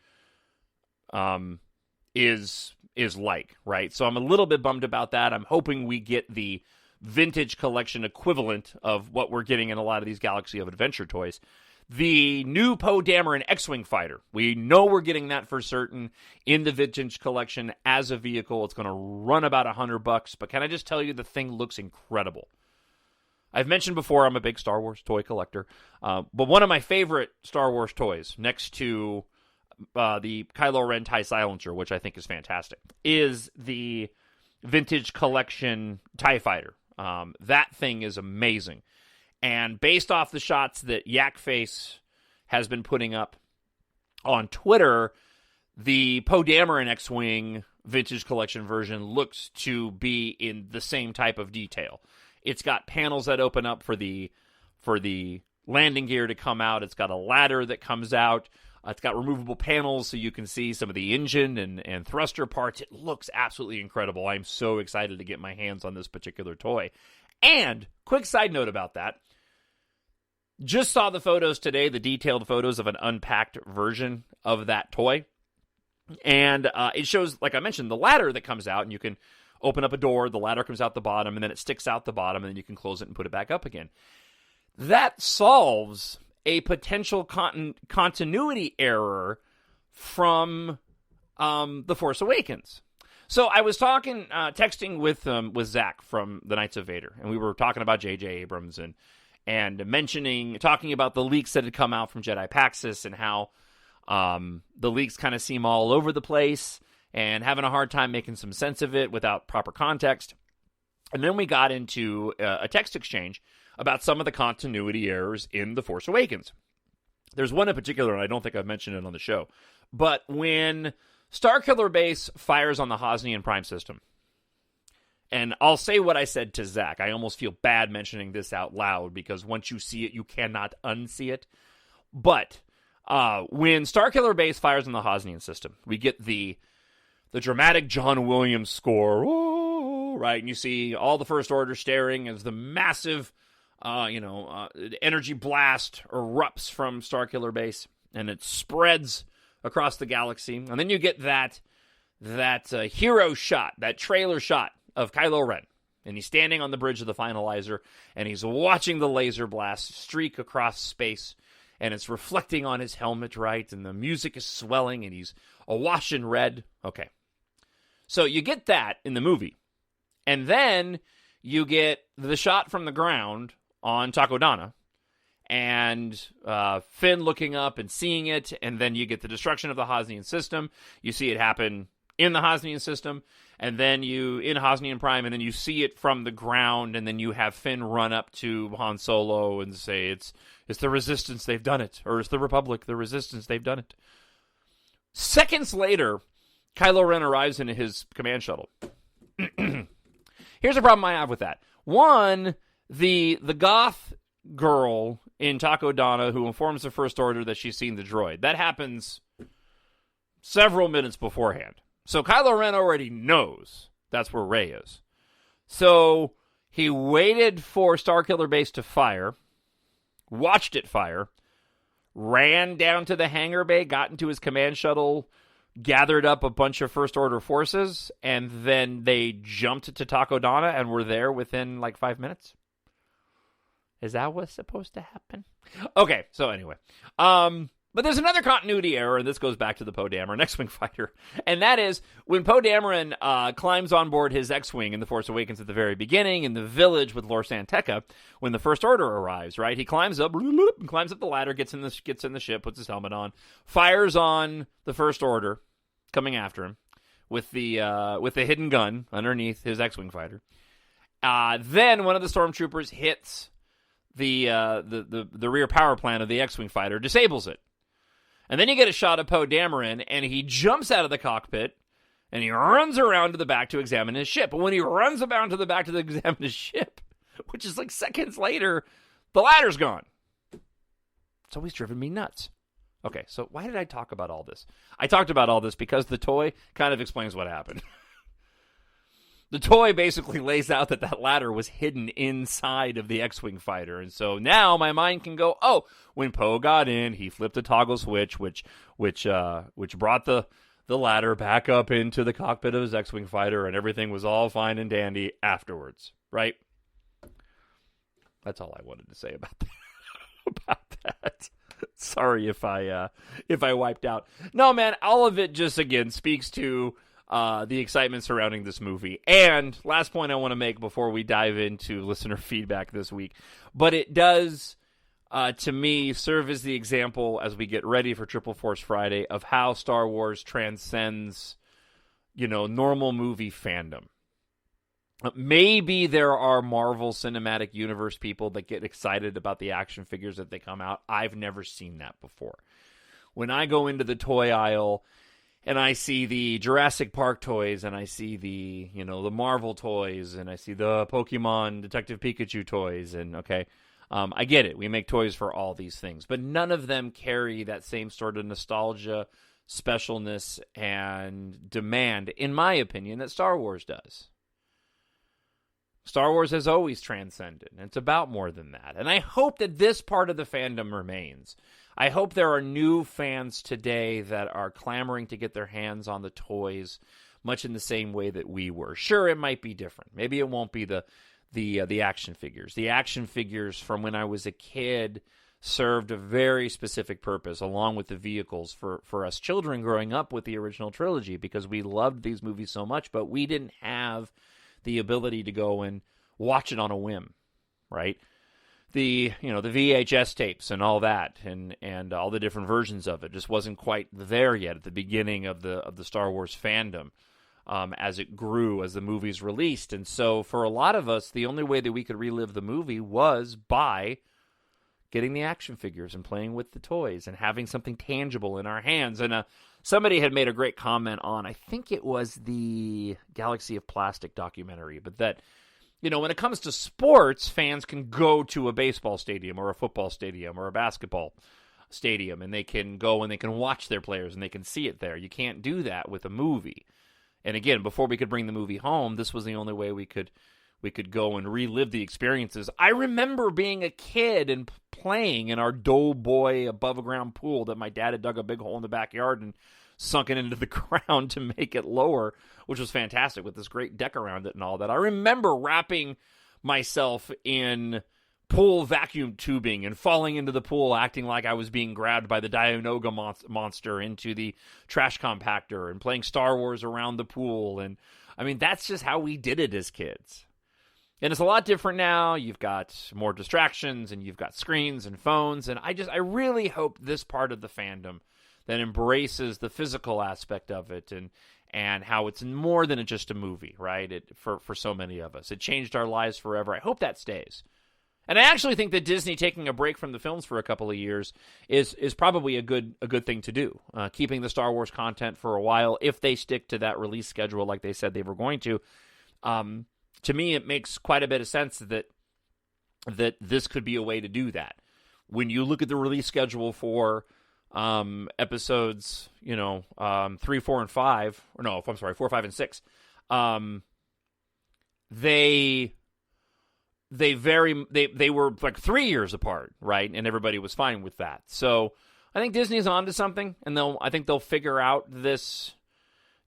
is like, right? So I'm a little bit bummed about that. I'm hoping we get the vintage collection equivalent of what we're getting in a lot of these Galaxy of Adventure toys. The new Poe Dameron X-Wing fighter. We know we're getting that for certain in the vintage collection as a vehicle. It's going to run about $100, but can I just tell you the thing looks incredible. I've mentioned before I'm a big Star Wars toy collector, but one of my favorite Star Wars toys, next to the Kylo Ren TIE Silencer, which I think is fantastic, is the vintage collection TIE Fighter. That thing is amazing. And based off the shots that Yakface has been putting up on Twitter, the Poe Dameron X-Wing vintage collection version looks to be in the same type of detail. It's got panels that open up for the landing gear to come out. It's got a ladder that comes out. It's got removable panels so you can see some of the engine and thruster parts. It looks absolutely incredible. I'm so excited to get my hands on this particular toy. And, quick side note about that, just saw the photos today, the detailed photos of an unpacked version of that toy. And it shows, like I mentioned, the ladder that comes out, and you can open up a door, the ladder comes out the bottom, and then it sticks out the bottom, and then you can close it and put it back up again. That solves a potential continuity error from The Force Awakens. So I was texting with Zach from the Knights of Vader, and we were talking about J.J. Abrams and talking about the leaks that had come out from Jedi Paxis and how the leaks kind of seem all over the place and having a hard time making some sense of it without proper context. And then we got into a text exchange about some of the continuity errors in The Force Awakens. There's one in particular, and I don't think I've mentioned it on the show, but when Starkiller Base fires on the Hosnian Prime system, and I'll say what I said to Zach, I almost feel bad mentioning this out loud because once you see it, you cannot unsee it. But when Starkiller Base fires on the Hosnian system, we get the dramatic John Williams score, right? And you see all the First Order staring as the massive, energy blast erupts from Starkiller Base, and it spreads across the galaxy. And then you get that hero shot, that trailer shot of Kylo Ren. And he's standing on the bridge of the Finalizer, and he's watching the laser blast streak across space, and it's reflecting on his helmet, right? And the music is swelling, and he's awash in red. Okay. So you get that in the movie. And then you get the shot from the ground on Takodana, and Finn looking up and seeing it, and then you get the destruction of the Hosnian system. You see it happen in the Hosnian system, and then you in Hosnian Prime, and then you see it from the ground, and then you have Finn run up to Han Solo and say, it's the Resistance, they've done it, or it's the Republic, the Resistance, they've done it. Seconds later, Kylo Ren arrives in his command shuttle. Here's a problem I have with that. One, the goth girl in Takodana who informs the First Order that she's seen the droid. That happens several minutes beforehand. So Kylo Ren already knows that's where Rey is. So he waited for Starkiller Base to fire, watched it fire, ran down to the hangar bay, got into his command shuttle, gathered up a bunch of First Order forces, and then they jumped to Takodana and were there within like 5 minutes. Is that what's supposed to happen? Okay, so anyway. But there's another continuity error, and this goes back to the Poe Dameron X-Wing fighter. And that is, when Poe Dameron climbs on board his X-Wing in The Force Awakens at the very beginning, in the village with Lor San Tekka, when the First Order arrives, right? He climbs up the ladder, gets in the ship, puts his helmet on, fires on the First Order coming after him with the hidden gun underneath his X-Wing fighter. Then one of the stormtroopers hits the rear power plant of the X-Wing fighter, disables it. And then you get a shot of Poe Dameron, and he jumps out of the cockpit, and he runs around to the back to examine his ship. But when he runs around to the back to examine his ship, which is like seconds later, the ladder's gone. It's always driven me nuts. Okay, so why did I talk about all this? I talked about all this because the toy kind of explains what happened. The toy basically lays out that ladder was hidden inside of the X-Wing fighter. And so now my mind can go, oh, when Poe got in, he flipped a toggle switch, which brought the ladder back up into the cockpit of his X-Wing fighter, and everything was all fine and dandy afterwards, right? That's all I wanted to say about that. Sorry if I wiped out. No, man, all of it just, again, speaks to the excitement surrounding this movie. And last point I want to make before we dive into listener feedback this week, but it does, to me, serve as the example as we get ready for Triple Force Friday of how Star Wars transcends, normal movie fandom. Maybe there are Marvel Cinematic Universe people that get excited about the action figures that they come out. I've never seen that before. When I go into the toy aisle and I see the Jurassic Park toys, and I see the Marvel toys, and I see the Pokemon Detective Pikachu toys, and I get it. We make toys for all these things, but none of them carry that same sort of nostalgia, specialness, and demand, in my opinion, that Star Wars does. Star Wars has always transcended, and it's about more than that. And I hope that this part of the fandom remains. I hope there are new fans today that are clamoring to get their hands on the toys, much in the same way that we were. Sure, it might be different. Maybe it won't be the action figures. The action figures from when I was a kid served a very specific purpose, along with the vehicles for us children growing up with the original trilogy, because we loved these movies so much, but we didn't have the ability to go and watch it on a whim, right? The VHS tapes and all that, and all the different versions of it just wasn't quite there yet at the beginning of the Star Wars fandom, as it grew, as the movies released. And so for a lot of us, the only way that we could relive the movie was by getting the action figures and playing with the toys and having something tangible in our hands. And somebody had made a great comment on, I think it was the Galaxy of Plastic documentary, but that, when it comes to sports, fans can go to a baseball stadium or a football stadium or a basketball stadium, and they can go and they can watch their players and they can see it there. You can't do that with a movie. And again, before we could bring the movie home, this was the only way we could go and relive the experiences. I remember being a kid and playing in our Doughboy above-ground pool that my dad had dug a big hole in the backyard and sunk it into the ground to make it lower, which was fantastic with this great deck around it and all that. I remember wrapping myself in pool vacuum tubing and falling into the pool acting like I was being grabbed by the Dianoga monster into the trash compactor and playing Star Wars around the pool. And I mean, that's just how we did it as kids. And it's a lot different now. You've got more distractions and you've got screens and phones. And I really hope this part of the fandom, that embraces the physical aspect of it and how it's more than just a movie, right? For so many of us. It changed our lives forever. I hope that stays. And I actually think that Disney taking a break from the films for a couple of years is probably a good thing to do. Keeping the Star Wars content for a while, if they stick to that release schedule like they said they were going to me it makes quite a bit of sense that this could be a way to do that. When you look at the release schedule for episodes, 3, 4, and 5, or no, I'm sorry, 4, 5, and 6, they were like 3 years apart, right? And everybody was fine with that. So I think Disney's onto something, and I think they'll figure out this.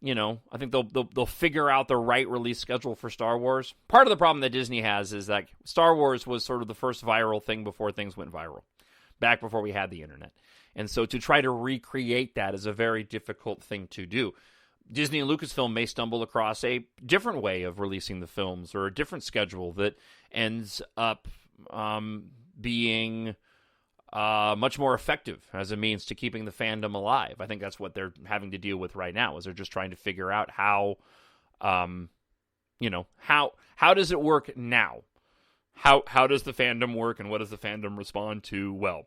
I think they'll figure out the right release schedule for Star Wars. Part of the problem that Disney has is that Star Wars was sort of the first viral thing before things went viral, back before we had the internet. And so to try to recreate that is a very difficult thing to do. Disney and Lucasfilm may stumble across a different way of releasing the films or a different schedule that ends up being much more effective as a means to keeping the fandom alive. I think that's what they're having to deal with right now, is they're just trying to figure out how does it work now? How does the fandom work, and what does the fandom respond to well?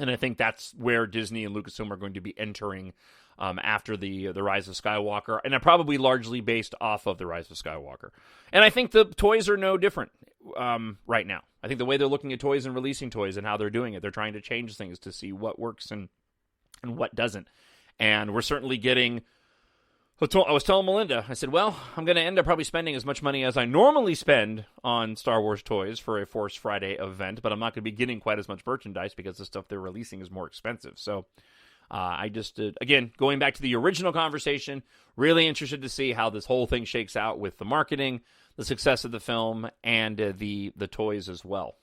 And I think that's where Disney and Lucasfilm are going to be entering after the Rise of Skywalker, and probably largely based off of the Rise of Skywalker. And I think the toys are no different right now. I think the way they're looking at toys and releasing toys and how they're doing it, they're trying to change things to see what works and what doesn't. And we're certainly getting... I was telling Melinda, I said, well, I'm going to end up probably spending as much money as I normally spend on Star Wars toys for a Force Friday event, but I'm not going to be getting quite as much merchandise because the stuff they're releasing is more expensive. So I just, again, going back to the original conversation, really interested to see how this whole thing shakes out with the marketing, the success of the film, and the toys as well.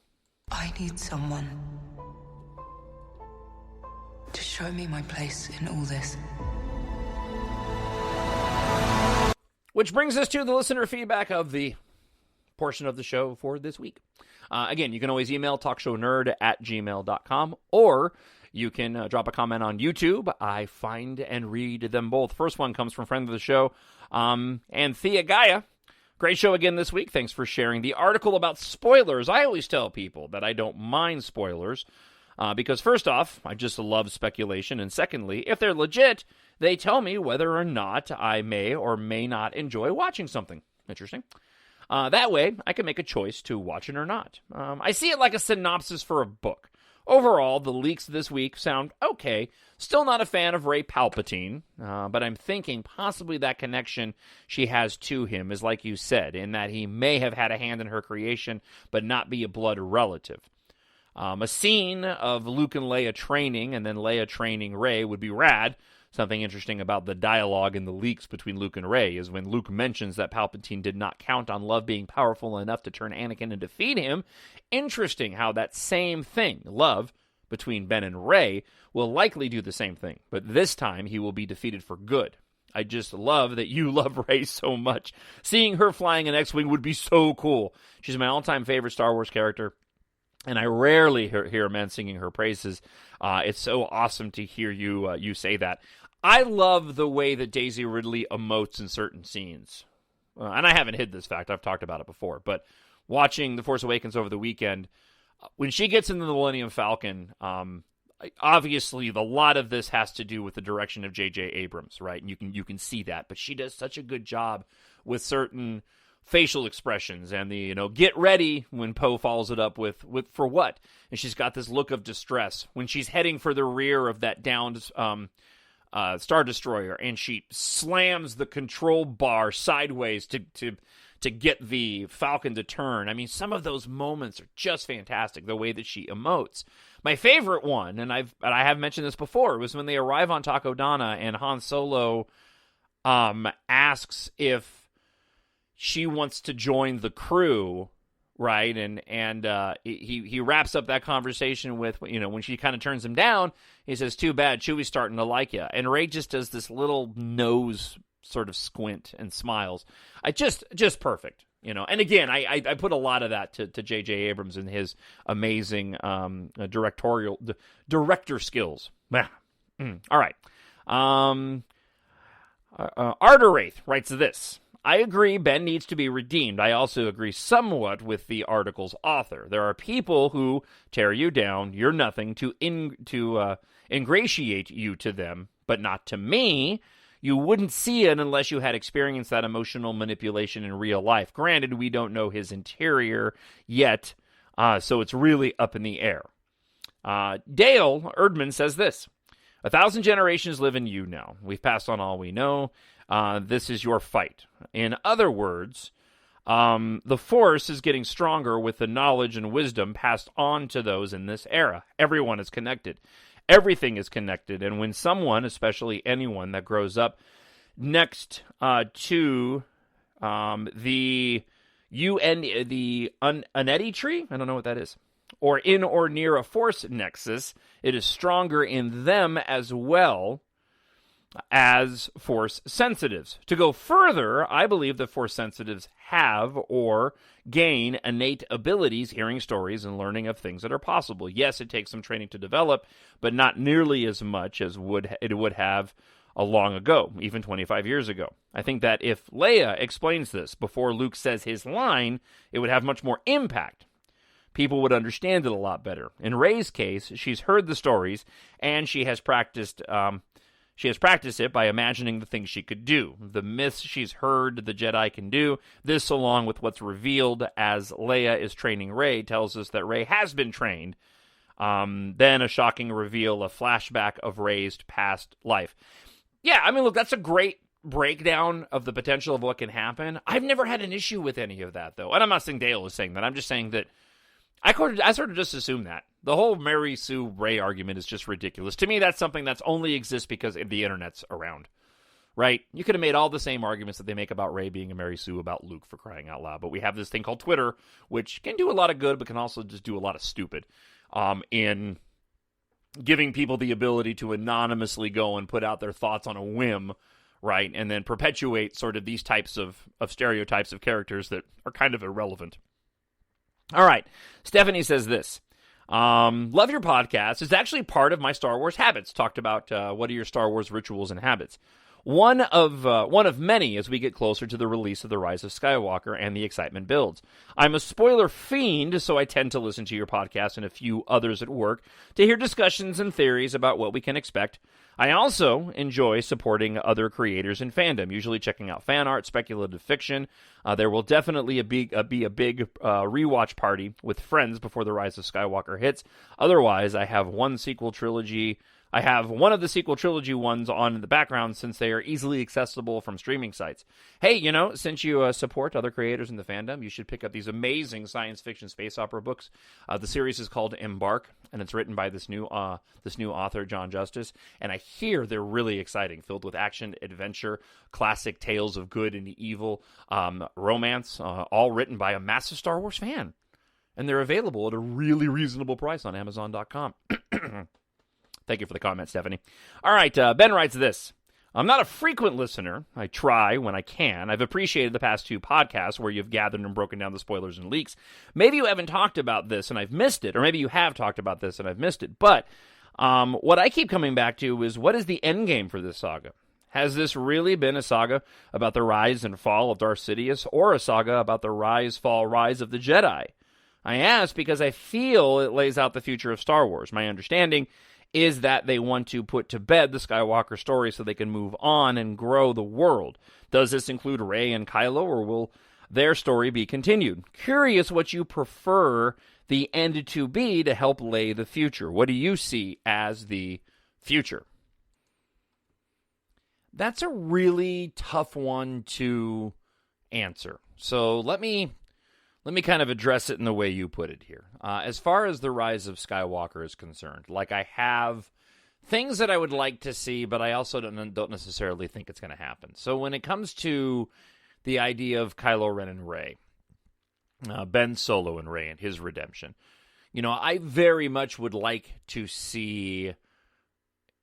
I need someone to show me my place in all this. Which brings us to the listener feedback of the portion of the show for this week. Again, you can always email talkshownerd@gmail.com, or you can drop a comment on YouTube. I find and read them both. First one comes from friend of the show, Anthea Gaia. Great show again this week. Thanks for sharing the article about spoilers. I always tell people that I don't mind spoilers because first off, I just love speculation. And secondly, if they're legit, they tell me whether or not I may or may not enjoy watching something. Interesting. That way, I can make a choice to watch it or not. I see it like a synopsis for a book. Overall, the leaks this week sound okay. Still not a fan of Rey Palpatine, but I'm thinking possibly that connection she has to him is like you said, in that he may have had a hand in her creation, but not be a blood relative. A scene of Luke and Leia training, and then Leia training Rey would be rad. Something interesting about the dialogue in the leaks between Luke and Rey is when Luke mentions that Palpatine did not count on love being powerful enough to turn Anakin and defeat him. Interesting how that same thing, love, between Ben and Rey, will likely do the same thing, but this time he will be defeated for good. I just love that you love Rey so much. Seeing her flying an X-Wing would be so cool. She's my all-time favorite Star Wars character, and I rarely hear men singing her praises. It's so awesome to hear you say that. I love the way that Daisy Ridley emotes in certain scenes. And I haven't hid this fact. I've talked about it before. But watching The Force Awakens over the weekend, when she gets into the Millennium Falcon, obviously a lot of this has to do with the direction of J.J. Abrams, right? And you can see that. But she does such a good job with certain facial expressions and the, get ready when Poe follows it up with for what? And she's got this look of distress. When she's heading for the rear of that downed Star Destroyer, and she slams the control bar sideways to get the Falcon to turn. I mean, some of those moments are just fantastic, the way that she emotes. My favorite one, and I have mentioned this before, was when they arrive on Takodana and Han Solo asks if she wants to join the crew, right? And he wraps up that conversation with, when she kind of turns him down, he says, "Too bad, Chewie's starting to like you." And Rey just does this little nose sort of squint and smiles. Just perfect, And again, I put a lot of that to J.J. Abrams and his amazing director skills. All right. Arderaith writes this. I agree Ben needs to be redeemed. I also agree somewhat with the article's author. There are people who tear you down. You're nothing to ingratiate you to them, but not to me. You wouldn't see it unless you had experienced that emotional manipulation in real life. Granted, we don't know his interior yet, so it's really up in the air. Dale Erdman says this. 1,000 generations live in you now. We've passed on all we know. This is your fight. In other words, the Force is getting stronger with the knowledge and wisdom passed on to those in this era. Everyone is connected. Everything is connected. And when someone, especially anyone that grows up next to the Uneti tree, I don't know what that is, or in or near a Force nexus, it is stronger in them as well as Force sensitives. To go further, I believe that Force sensitives have or gain innate abilities, hearing stories and learning of things that are possible. Yes, it takes some training to develop, but not nearly as much as it would have long ago, even 25 years ago. I think that if Leia explains this before Luke says his line, it would have much more impact. People would understand it a lot better. In Rey's case, she's heard the stories, and she has practiced it by imagining the things she could do. The myths she's heard the Jedi can do. This, along with what's revealed as Leia is training Rey, tells us that Rey has been trained. Then a shocking reveal, a flashback of Rey's past life. Yeah, I mean, look, that's a great breakdown of the potential of what can happen. I've never had an issue with any of that, though. And I'm not saying Dale is saying that. I'm just saying that I sort of just assume that. The whole Mary Sue Rey argument is just ridiculous. To me, that's something that's only exists because the internet's around, right? You could have made all the same arguments that they make about Rey being a Mary Sue about Luke, for crying out loud. But we have this thing called Twitter, which can do a lot of good, but can also just do a lot of stupid in giving people the ability to anonymously go and put out their thoughts on a whim, right? And then perpetuate sort of these types of stereotypes of characters that are kind of irrelevant. All right. Stephanie says this. Love your podcast. It's actually part of my Star Wars habits. Talked about what are your Star Wars rituals and habits. One of many as we get closer to the release of The Rise of Skywalker and the excitement builds. I'm a spoiler fiend, so I tend to listen to your podcast and a few others at work to hear discussions and theories about what we can expect. I also enjoy supporting other creators in fandom, usually checking out fan art, speculative fiction. There will definitely be a big rewatch party with friends before The Rise of Skywalker hits. Otherwise, I have one of the sequel trilogy ones on in the background since they are easily accessible from streaming sites. Hey, since you support other creators in the fandom, you should pick up these amazing science fiction space opera books. The series is called EMBARK, and it's written by this new author, Jon Justice. And I hear they're really exciting, filled with action, adventure, classic tales of good and evil, romance, all written by a massive Star Wars fan. And they're available at a really reasonable price on Amazon.com. Thank you for the comment, Stephanie. All right, Ben writes this. I'm not a frequent listener. I try when I can. I've appreciated the past 2 podcasts where you've gathered and broken down the spoilers and leaks. Maybe you haven't talked about this and I've missed it, or maybe you have talked about this and I've missed it. But what I keep coming back to is, what is the end game for this saga? Has this really been a saga about the rise and fall of Darth Sidious, or a saga about the rise, fall, rise of the Jedi? I ask because I feel it lays out the future of Star Wars. My understanding is that they want to put to bed the Skywalker story so they can move on and grow the world. Does this include Rey and Kylo, or will their story be continued? Curious what you prefer the end to be to help lay the future. What do you see as the future? That's a really tough one to answer. So let me kind of address it in the way you put it here. As far as the Rise of Skywalker is concerned, I have things that I would like to see, but I also don't necessarily think it's going to happen. So when it comes to the idea of Kylo Ren and Rey, Ben Solo and Rey and his redemption, I very much would like to see...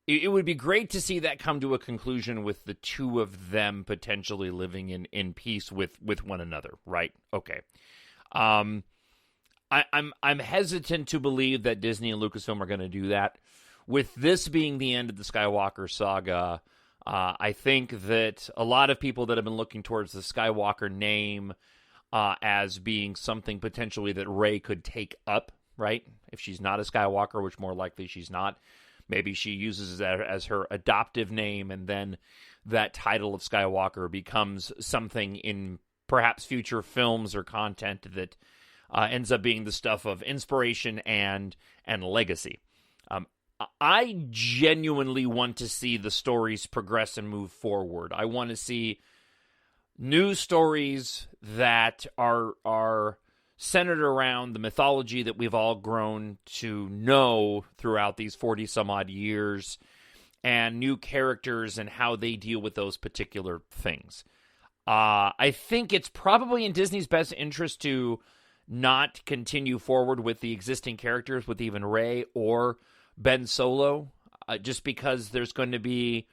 It would be great to see that come to a conclusion with the two of them potentially living in peace with one another, right? Okay. I'm hesitant to believe that Disney and Lucasfilm are going to do that. with this being the end of the Skywalker saga, I think that a lot of people that have been looking towards the Skywalker name as being something potentially that Rey could take up, right? If she's not a Skywalker, which more likely she's not, maybe she uses that as her adoptive name, and then that title of Skywalker becomes something in perhaps future films or content that ends up being the stuff of inspiration and legacy. I genuinely want to see the stories progress and move forward. I want to see new stories that are centered around the mythology that we've all grown to know throughout these 40-some-odd years, and new characters and how they deal with those particular things. I think it's probably in Disney's best interest to not continue forward with the existing characters with even Rey or Ben Solo, just because there's going to be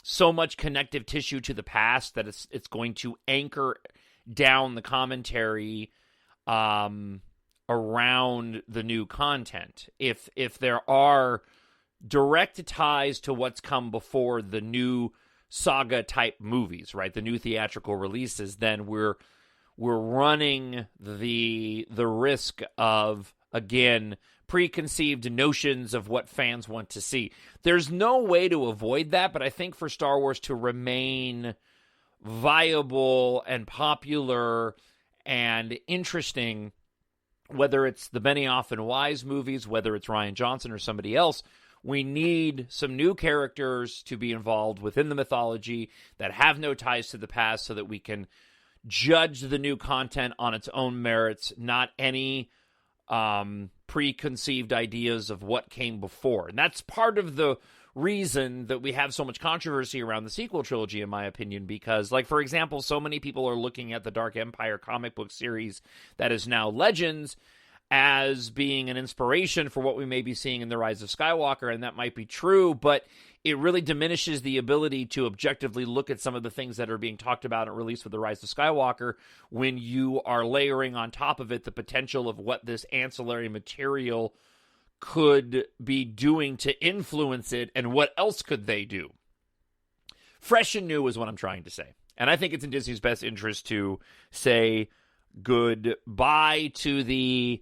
so much connective tissue to the past that it's going to anchor down the commentary around the new content. If there are direct ties to what's come before the new saga type movies, right, the new theatrical releases, then we're running the risk of, again, preconceived notions of what fans want to see. There's no way to avoid that, but I think for Star Wars to remain viable and popular and interesting, whether it's the Benioff and Weiss movies, whether it's Rian Johnson or somebody else, we need some new characters to be involved within the mythology that have no ties to the past, so that we can judge the new content on its own merits, not any preconceived ideas of what came before. And that's part of the reason that we have so much controversy around the sequel trilogy, in my opinion, because, like, for example, so many people are looking at the Dark Empire comic book series that is now Legends as being an inspiration for what we may be seeing in The Rise of Skywalker, and that might be true, but it really diminishes the ability to objectively look at some of the things that are being talked about and released with The Rise of Skywalker when you are layering on top of it the potential of what this ancillary material could be doing to influence it, and what else could they do. Fresh and new is what I'm trying to say. And I think it's in Disney's best interest to say goodbye to the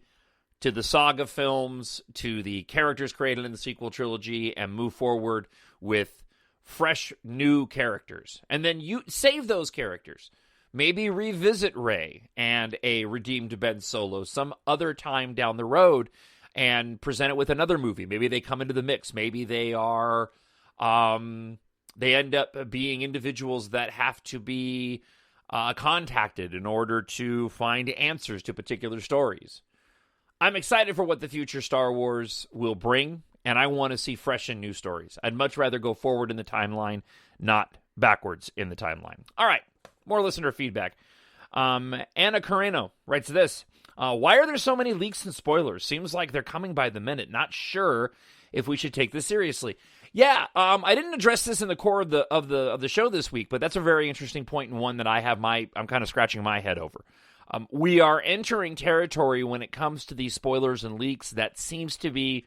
saga films, to the characters created in the sequel trilogy, and move forward with fresh, new characters. And then you save those characters. Maybe revisit Rey and a redeemed Ben Solo some other time down the road and present it with another movie. Maybe they come into the mix. Maybe they are, they end up being individuals that have to be contacted in order to find answers to particular stories. I'm excited for what the future Star Wars will bring, and I want to see fresh and new stories. I'd much rather go forward in the timeline, not backwards in the timeline. All right, more listener feedback. Anna Carreno writes this. Why are there so many leaks and spoilers? Seems like they're coming by the minute. Not sure if we should take this seriously. Yeah, I didn't address this in the core of the show this week, but that's a very interesting point, and one that I'm kind of scratching my head over. We are entering territory when it comes to these spoilers and leaks that seems to be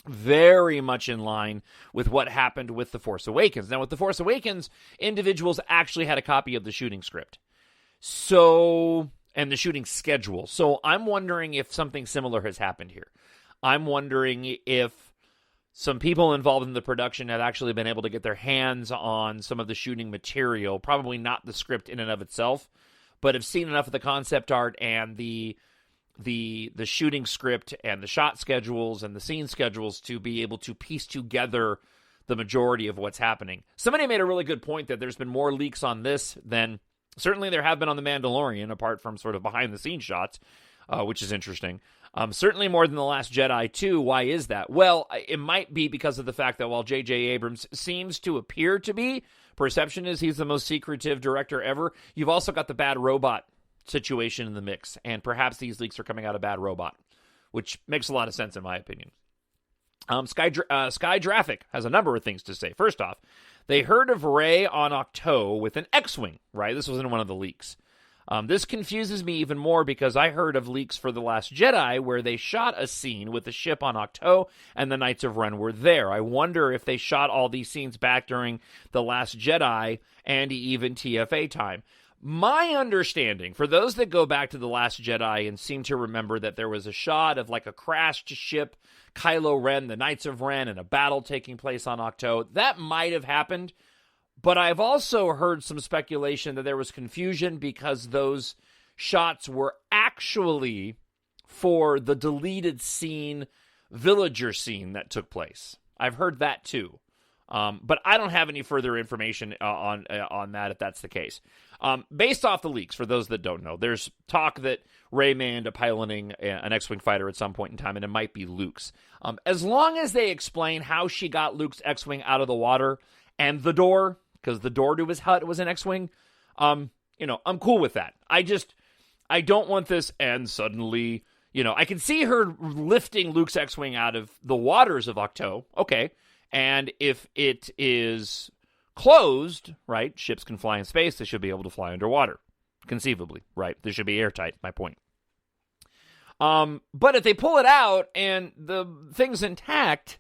very much in line with what happened with The Force Awakens. Now, with The Force Awakens, individuals actually had a copy of the shooting script. And the shooting schedule. So I'm wondering if something similar has happened here. I'm wondering if some people involved in the production have actually been able to get their hands on some of the shooting material, probably not the script in and of itself, but have seen enough of the concept art and the shooting script and the shot schedules and the scene schedules to be able to piece together the majority of what's happening. Somebody made a really good point that there's been more leaks on this than certainly there have been on The Mandalorian, apart from sort of behind-the-scenes shots, which is interesting. Certainly more than The Last Jedi, too. Why is that? Well, it might be because of the fact that while J.J. Abrams seems to appear to be, perception is he's the most secretive director ever, you've also got the Bad Robot situation in the mix, and perhaps these leaks are coming out of Bad Robot, which makes a lot of sense in my opinion. Skygraphic has a number of things to say. First off, they heard of Rey on Octo with an X-Wing, right? This was in one of the leaks. This confuses me even more because I heard of leaks for The Last Jedi where they shot a scene with the ship on Ahch-To and the Knights of Ren were there. I wonder if they shot all these scenes back during The Last Jedi and even TFA time. My understanding, for those that go back to The Last Jedi and seem to remember that there was a shot of like a crashed ship, Kylo Ren, the Knights of Ren, and a battle taking place on Ahch-To, that might have happened. But I've also heard some speculation that there was confusion because those shots were actually for the deleted scene, villager scene that took place. I've heard that too. But I don't have any further information on that if that's the case. Based off the leaks, for those that don't know, there's talk that Rey may end up piloting an X-Wing fighter at some point in time, and it might be Luke's. As long as they explain how she got Luke's X-Wing out of the water and the door, because the door to his hut was an X-Wing, I'm cool with that. I don't want this, and suddenly, I can see her lifting Luke's X-Wing out of the waters of Ahch-To, okay, and if it is closed, right, ships can fly in space, they should be able to fly underwater, conceivably, right, they should be airtight, my point. But if they pull it out, and the thing's intact,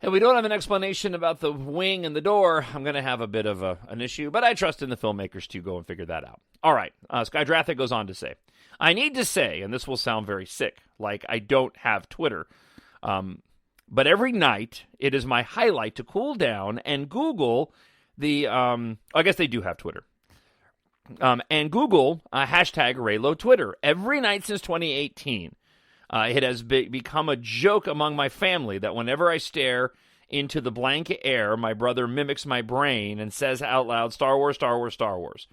and we don't have an explanation about the wing and the door, I'm going to have a bit of an issue, but I trust in the filmmakers to go and figure that out. All right, Skydrathic goes on to say, I need to say, and this will sound very sick, like I don't have Twitter, but every night it is my highlight to cool down and Google the, I guess they do have Twitter, and Google hashtag Reylo Twitter every night since 2018. It has become a joke among my family that whenever I stare into the blank air, my brother mimics my brain and says out loud, Star Wars, Star Wars, Star Wars.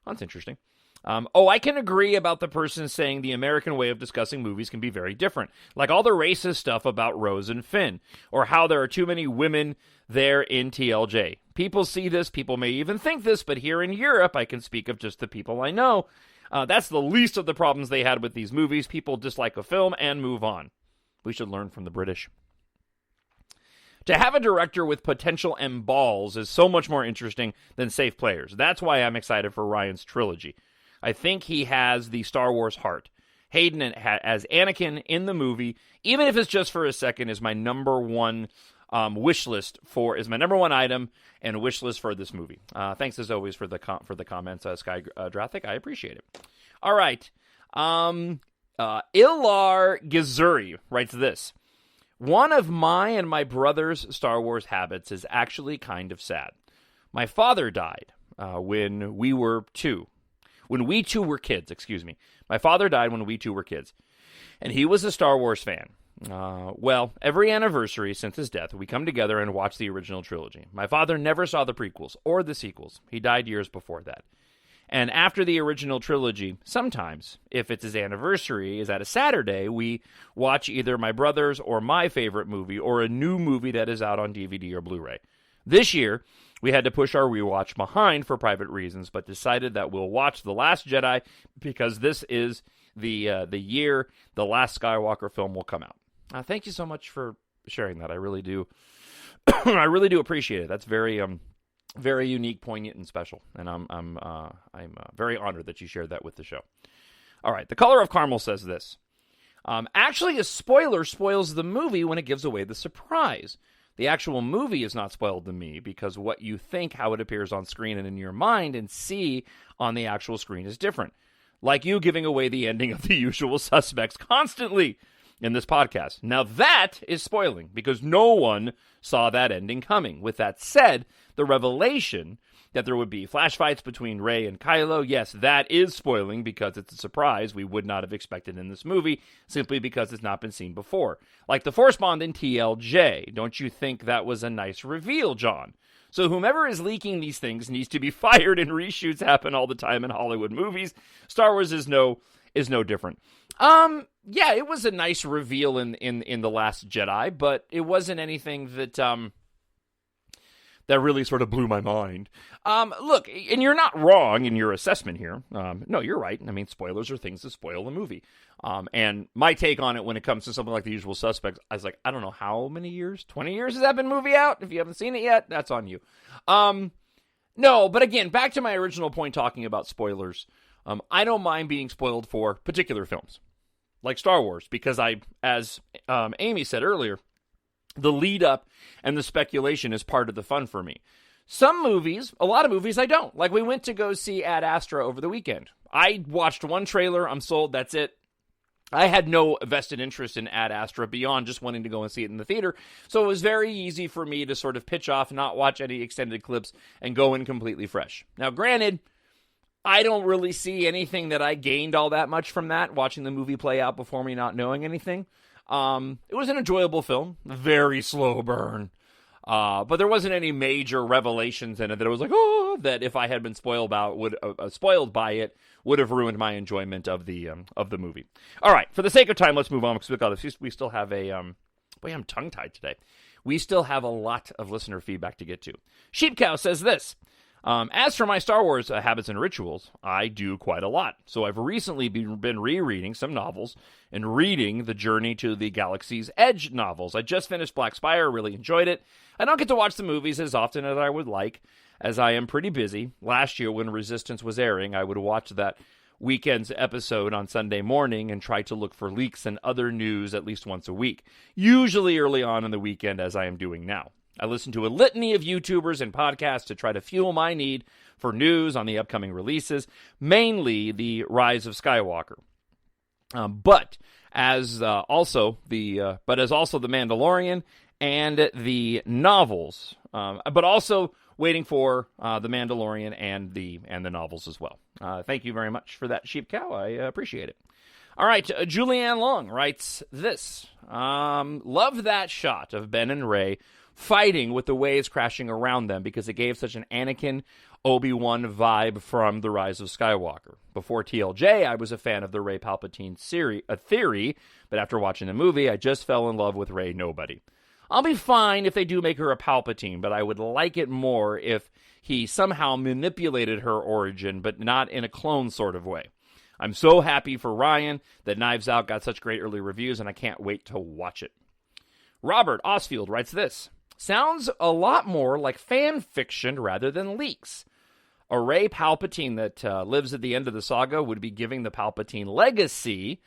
Well, that's interesting. I can agree about the person saying the American way of discussing movies can be very different. Like all the racist stuff about Rose and Finn, or how there are too many women there in TLJ. People see this, people may even think this, but here in Europe, I can speak of just the people I know. That's the least of the problems they had with these movies. People dislike a film and move on. We should learn from the British. To have a director with potential and balls is so much more interesting than safe players. That's why I'm excited for Ryan's trilogy. I think he has the Star Wars heart. Hayden as Anakin in the movie, even if it's just for a second, is my number one wish list is my number one item and wish list for this movie. Thanks as always for the comments, Skydrathic. I appreciate it. All right. Ilar Gazuri writes this. One of my and my brother's Star Wars habits is actually kind of sad. My father died when we were two. When we two were kids, excuse me. My father died when we two were kids. And he was a Star Wars fan. Well, every anniversary since his death, we come together and watch the original trilogy. My father never saw the prequels or the sequels. He died years before that. And after the original trilogy, sometimes, if it's his anniversary, is at a Saturday, we watch either my brother's or my favorite movie or a new movie that is out on DVD or Blu-ray. This year, we had to push our rewatch behind for private reasons, but decided that we'll watch The Last Jedi because this is the year the last Skywalker film will come out. Thank you so much for sharing that. I really do. I really do appreciate it. That's very very unique, poignant, and special. And I'm very honored that you shared that with the show. All right, The Color of Caramel says this. Actually, a spoiler spoils the movie when it gives away the surprise. The actual movie is not spoiled to me because what you think how it appears on screen and in your mind and see on the actual screen is different. Like you giving away the ending of The Usual Suspects constantly in this podcast. Now that is spoiling because no one saw that ending coming. With that said, the revelation that there would be flash fights between Rey and Kylo, yes, that is spoiling because it's a surprise we would not have expected in this movie simply because it's not been seen before. Like the Force Bond in TLJ. Don't you think that was a nice reveal, John? So whomever is leaking these things needs to be fired, and reshoots happen all the time in Hollywood movies. Star Wars is no different. Yeah, it was a nice reveal in The Last Jedi, but it wasn't anything that that really sort of blew my mind. Look, and you're not wrong in your assessment here. No, you're right. I mean, spoilers are things that spoil the movie. And my take on it when it comes to something like The Usual Suspects, I was like, I don't know how many years, 20 years has that been movie out? If you haven't seen it yet, that's on you. No, but again, back to my original point talking about spoilers. I don't mind being spoiled for particular films, like Star Wars, because as Amy said earlier, the lead up and the speculation is part of the fun for me. Some movies, a lot of movies, I don't. Like, we went to go see Ad Astra over the weekend. I watched one trailer, I'm sold, that's it. I had no vested interest in Ad Astra beyond just wanting to go and see it in the theater, so it was very easy for me to sort of pitch off, not watch any extended clips, and go in completely fresh. Now, granted, I don't really see anything that I gained all that much from that, watching the movie play out before me not knowing anything. It was an enjoyable film, very slow burn. But there wasn't any major revelations in it that I was like, oh, that if I had been spoiled by it, would have ruined my enjoyment of the movie. All right, for the sake of time, let's move on because we still have a boy, I'm tongue-tied today. We still have a lot of listener feedback to get to. Sheep Cow says this. As for my Star Wars habits and rituals, I do quite a lot. So I've recently been rereading some novels and reading the Journey to the Galaxy's Edge novels. I just finished Black Spire, really enjoyed it. I don't get to watch the movies as often as I would like, as I am pretty busy. Last year when Resistance was airing, I would watch that weekend's episode on Sunday morning and try to look for leaks and other news at least once a week, usually early on in the weekend as I am doing now. I listen to a litany of YouTubers and podcasts to try to fuel my need for news on the upcoming releases, mainly the Rise of Skywalker. But as also the Mandalorian and the novels, but also waiting for the Mandalorian and the novels as well. Thank you very much for that, Sheep Cow. I appreciate it. All right, Julianne Long writes this. Love that shot of Ben and Rey fighting with the waves crashing around them because it gave such an Anakin Obi-Wan vibe from The Rise of Skywalker. Before TLJ, I was a fan of the Rey Palpatine theory, but after watching the movie, I just fell in love with Rey Nobody. I'll be fine if they do make her a Palpatine, but I would like it more if he somehow manipulated her origin, but not in a clone sort of way. I'm so happy for Ryan that Knives Out got such great early reviews, and I can't wait to watch it. Robert Osfield writes this. Sounds a lot more like fan fiction rather than leaks. A Rey Palpatine that lives at the end of the saga would be giving the Palpatine legacy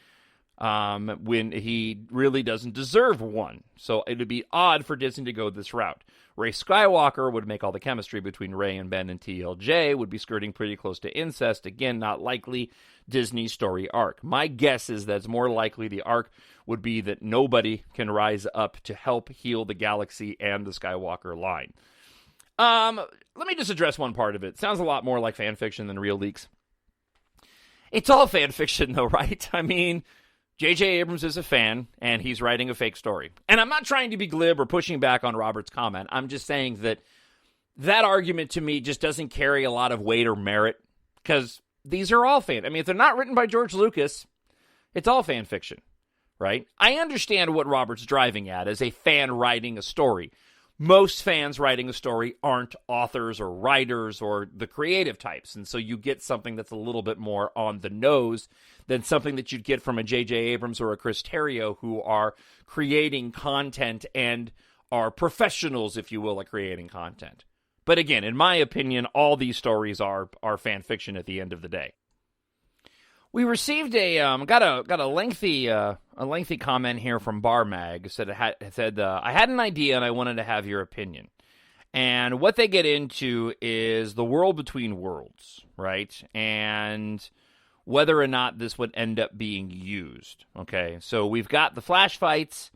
when he really doesn't deserve one. So it would be odd for Disney to go this route. Rey Skywalker would make all the chemistry between Rey and Ben, and TLJ would be skirting pretty close to incest. Again, not likely Disney story arc. My guess is that it's more likely the arc would be that nobody can rise up to help heal the galaxy and the Skywalker line. Let me just address one part of it. Sounds a lot more like fan fiction than real leaks. It's all fan fiction, though, right? I mean, J.J. Abrams is a fan, and he's writing a fake story. And I'm not trying to be glib or pushing back on Robert's comment. I'm just saying that argument to me just doesn't carry a lot of weight or merit, because these are all fan. I mean, if they're not written by George Lucas, it's all fan fiction, right? I understand what Robert's driving at as a fan writing a story. Most fans writing a story aren't authors or writers or the creative types, and so you get something that's a little bit more on the nose than something that you'd get from a J.J. Abrams or a Chris Terrio, who are creating content and are professionals, if you will, at creating content. But again, in my opinion, all these stories are fan fiction at the end of the day. We received got a lengthy comment here from Bar Mag. Said I had an idea and I wanted to have your opinion. And what they get into is the world between worlds, right? And whether or not this would end up being used. Okay, so we've got the flash fights,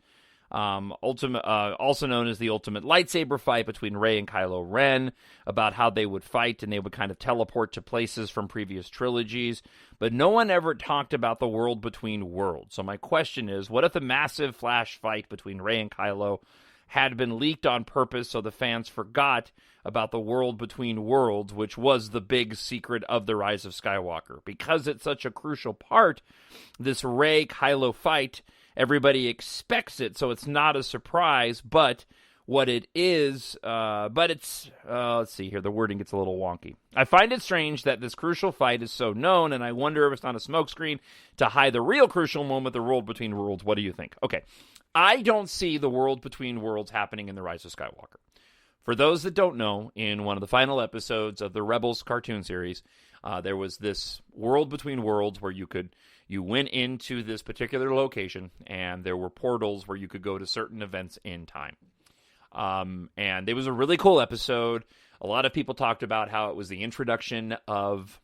also known as the ultimate lightsaber fight between Rey and Kylo Ren, about how they would fight and they would kind of teleport to places from previous trilogies. But no one ever talked about the world between worlds. So my question is, what if the massive flash fight between Rey and Kylo had been leaked on purpose so the fans forgot about the world between worlds, which was the big secret of the Rise of Skywalker? Because it's such a crucial part, this Rey-Kylo fight, everybody expects it, so it's not a surprise, but what it is, let's see here, the wording gets a little wonky. I find it strange that this crucial fight is so known, and I wonder if it's not a smokescreen to hide the real crucial moment, the world between worlds. What do you think? Okay, I don't see the world between worlds happening in the Rise of Skywalker. For those that don't know, in one of the final episodes of the Rebels cartoon series, there was this world between worlds where you went into this particular location, and there were portals where you could go to certain events in time. And it was a really cool episode. A lot of people talked about how it was the introduction of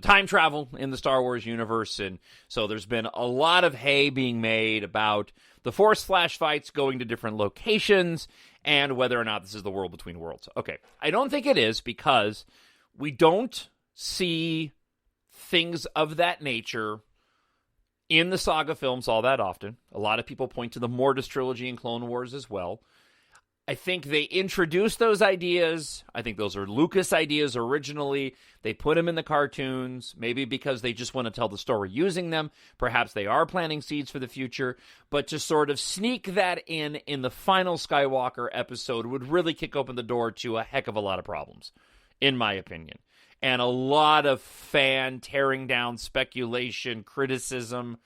time travel in the Star Wars universe. And so there's been a lot of hay being made about the Force flash fights going to different locations and whether or not this is the world between worlds. Okay, I don't think it is, because we don't see things of that nature in the saga films all that often. A lot of people point to the Mortis trilogy and Clone Wars as well. I think they introduced those ideas. I think those are Lucas ideas originally. They put them in the cartoons, maybe because they just want to tell the story using them. Perhaps they are planting seeds for the future. But to sort of sneak that in the final Skywalker episode would really kick open the door to a heck of a lot of problems, in my opinion. And a lot of fan tearing down, speculation, criticism.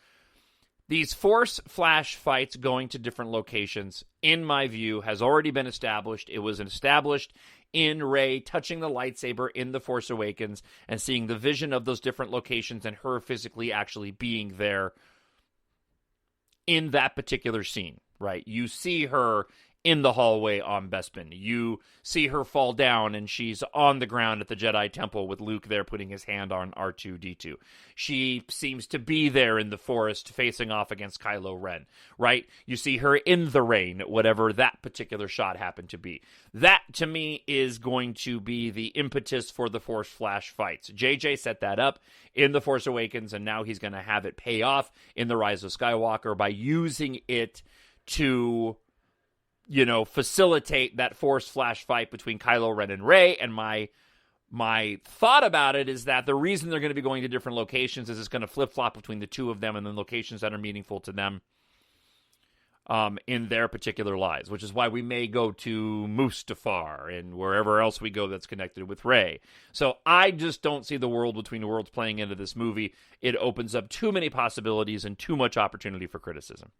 These Force flash fights going to different locations, in my view, has already been established. It was established in Rey touching the lightsaber in The Force Awakens and seeing the vision of those different locations and her physically actually being there in that particular scene, right? You see her in the hallway on Bespin. You see her fall down and she's on the ground at the Jedi Temple with Luke there putting his hand on R2-D2. She seems to be there in the forest facing off against Kylo Ren, right? You see her in the rain, whatever that particular shot happened to be. That, to me, is going to be the impetus for the Force flash fights. JJ set that up in The Force Awakens, and now he's going to have it pay off in The Rise of Skywalker by using it to, facilitate that Force flash fight between Kylo Ren and Rey. And my thought about it is that the reason they're going to be going to different locations is it's going to flip-flop between the two of them and then locations that are meaningful to them in their particular lives, which is why we may go to Mustafar and wherever else we go that's connected with Rey. So I just don't see the world between worlds playing into this movie. It opens up too many possibilities and too much opportunity for criticism.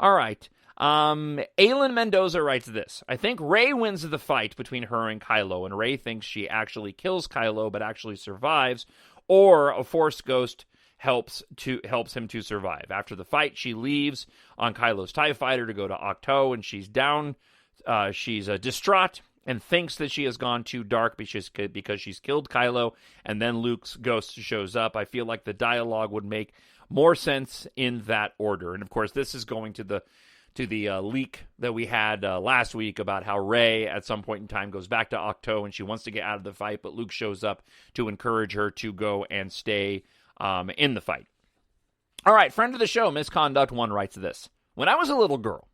All right. Aylin Mendoza writes this: I think Rey wins the fight between her and Kylo, and Rey thinks she actually kills Kylo but actually survives, or a Force ghost helps him to survive. After the fight, she leaves on Kylo's TIE fighter to go to Ahch-To, and she's down. She's distraught and thinks that she has gone too dark because she's killed Kylo, and then Luke's ghost shows up. I feel like the dialogue would make more sense in that order. And of course, this is going to the leak that we had last week about how Rey at some point in time goes back to Ahch-To and she wants to get out of the fight, but Luke shows up to encourage her to go and stay in the fight. All right, friend of the show, Misconduct 1 writes this: when I was a little girl,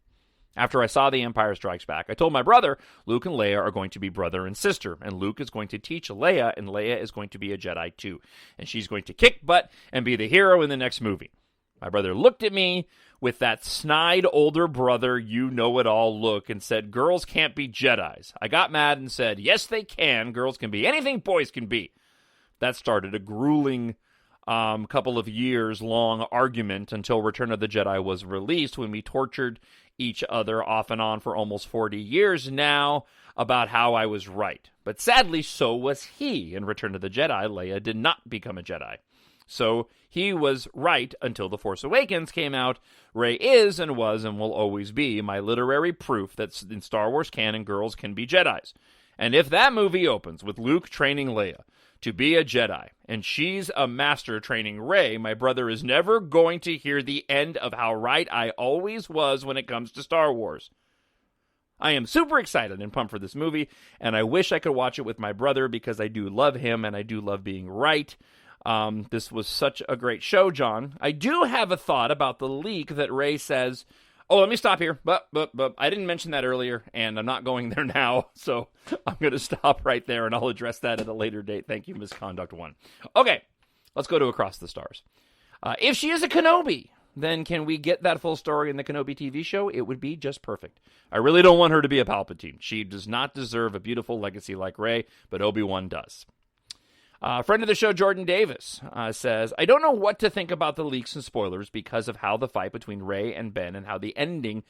after I saw The Empire Strikes Back, I told my brother Luke and Leia are going to be brother and sister, and Luke is going to teach Leia, and Leia is going to be a Jedi too, and she's going to kick butt and be the hero in the next movie. My brother looked at me with that snide older brother you-know-it-all look and said, girls can't be Jedis. I got mad and said, yes, they can. Girls can be anything boys can be. That started a grueling couple of years-long argument until Return of the Jedi was released, when we tortured each other off and on for almost 40 years now about how I was right. But sadly, so was he. In Return of the Jedi, Leia did not become a Jedi. So he was right until The Force Awakens came out. Rey is and was and will always be my literary proof that in Star Wars canon, girls can be Jedis. And if that movie opens with Luke training Leia to be a Jedi, and she's a master training Rey, my brother is never going to hear the end of how right I always was when it comes to Star Wars. I am super excited and pumped for this movie, and I wish I could watch it with my brother because I do love him and I do love being right. This was such a great show, John. I do have a thought about the leak that Rey says, let me stop here, but I didn't mention that earlier, and I'm not going there now, so I'm going to stop right there, and I'll address that at a later date. Thank you, Misconduct 1. Okay, let's go to Across the Stars. If she is a Kenobi, then can we get that full story in the Kenobi TV show? It would be just perfect. I really don't want her to be a Palpatine. She does not deserve a beautiful legacy like Rey, but Obi-Wan does. Friend of the show, Jordan Davis, says, I don't know what to think about the leaks and spoilers because of how the fight between Rey and Ben and how the ending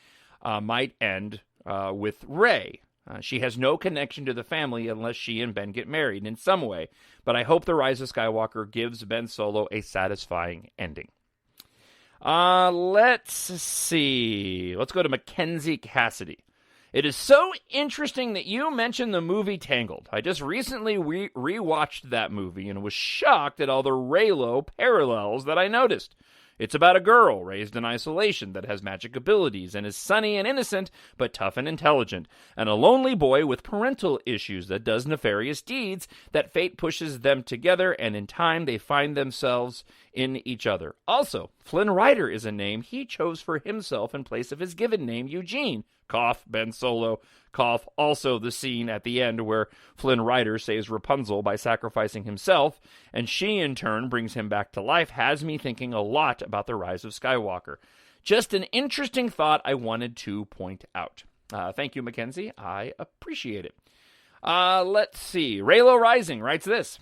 might end with Rey. She has no connection to the family unless she and Ben get married in some way, but I hope The Rise of Skywalker gives Ben Solo a satisfying ending. Let's see. Let's go to Mackenzie Cassidy. It is so interesting that you mentioned the movie Tangled. I just recently rewatched that movie and was shocked at all the Reylo parallels that I noticed. It's about a girl raised in isolation that has magic abilities and is sunny and innocent, but tough and intelligent, and a lonely boy with parental issues that does nefarious deeds that fate pushes them together, and in time they find themselves in each other. Also, Flynn Rider is a name he chose for himself in place of his given name, Eugene. Cough, Ben Solo. Cough, also the scene at the end where Flynn Rider saves Rapunzel by sacrificing himself, and she in turn brings him back to life, has me thinking a lot about The Rise of Skywalker. Just an interesting thought I wanted to point out. Thank you, Mackenzie. I appreciate it. Let's see. Raylo Rising writes this.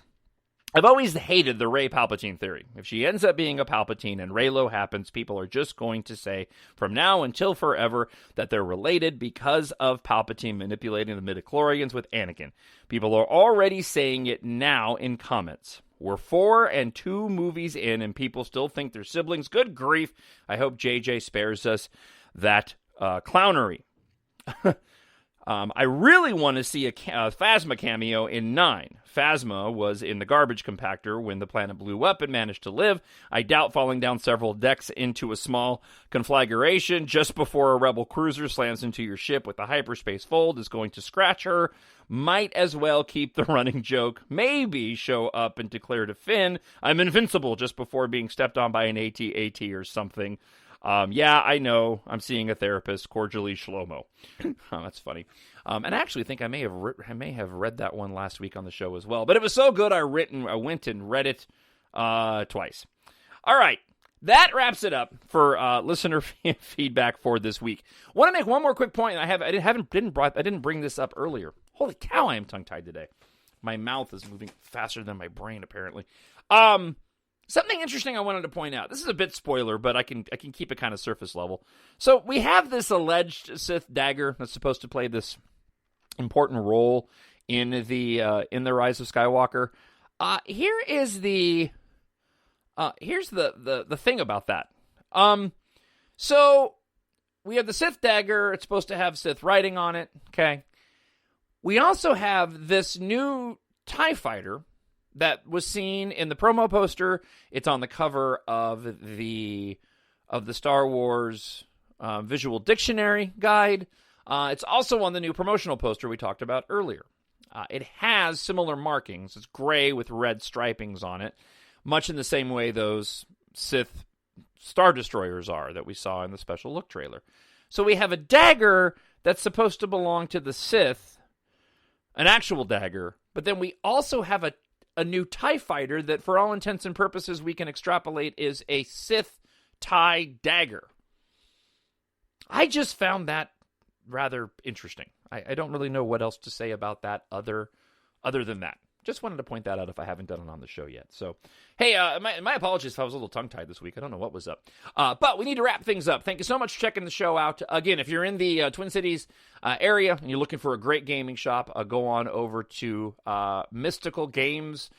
I've always hated the Rey Palpatine theory. If she ends up being a Palpatine and Reylo happens, people are just going to say from now until forever that they're related because of Palpatine manipulating the midichlorians with Anakin. People are already saying it now in comments. We're 4 and 2 movies in and people still think they're siblings. Good grief. I hope JJ spares us that clownery. I really want to see a Phasma cameo in 9. Phasma was in the garbage compactor when the planet blew up and managed to live. I doubt falling down several decks into a small conflagration just before a rebel cruiser slams into your ship with a hyperspace fold is going to scratch her. Might as well keep the running joke. Maybe show up and declare to Finn, I'm invincible, just before being stepped on by an AT-AT or something. Yeah, I know. I'm seeing a therapist. Cordially, Shlomo. Oh, that's funny. And I actually think I may have read that one last week on the show as well. But it was so good, I went and read it twice. All right, that wraps it up for listener feedback for this week. Want to make one more quick point. I didn't bring this up earlier. Holy cow, I am tongue-tied today. My mouth is moving faster than my brain, apparently. Something interesting I wanted to point out. This is a bit spoiler, but I can keep it kind of surface level. So we have this alleged Sith dagger that's supposed to play this important role in the Rise of Skywalker. Here's the thing about that. So we have the Sith dagger. It's supposed to have Sith writing on it. Okay. We also have this new TIE fighter that was seen in the promo poster. It's on the cover of the Star Wars Visual Dictionary guide. It's also on the new promotional poster we talked about earlier. It has similar markings. It's gray with red stripings on it, much in the same way those Sith Star Destroyers are that we saw in the special look trailer. So we have a dagger that's supposed to belong to the Sith, an actual dagger, but then we also have a new TIE fighter that, for all intents and purposes, we can extrapolate is a Sith TIE dagger. I just found that rather interesting. I don't really know what else to say about that other than that. Just wanted to point that out if I haven't done it on the show yet. So, hey, my apologies if I was a little tongue-tied this week. I don't know what was up. But we need to wrap things up. Thank you so much for checking the show out. Again, if you're in the Twin Cities area and you're looking for a great gaming shop, go on over to Mystical Games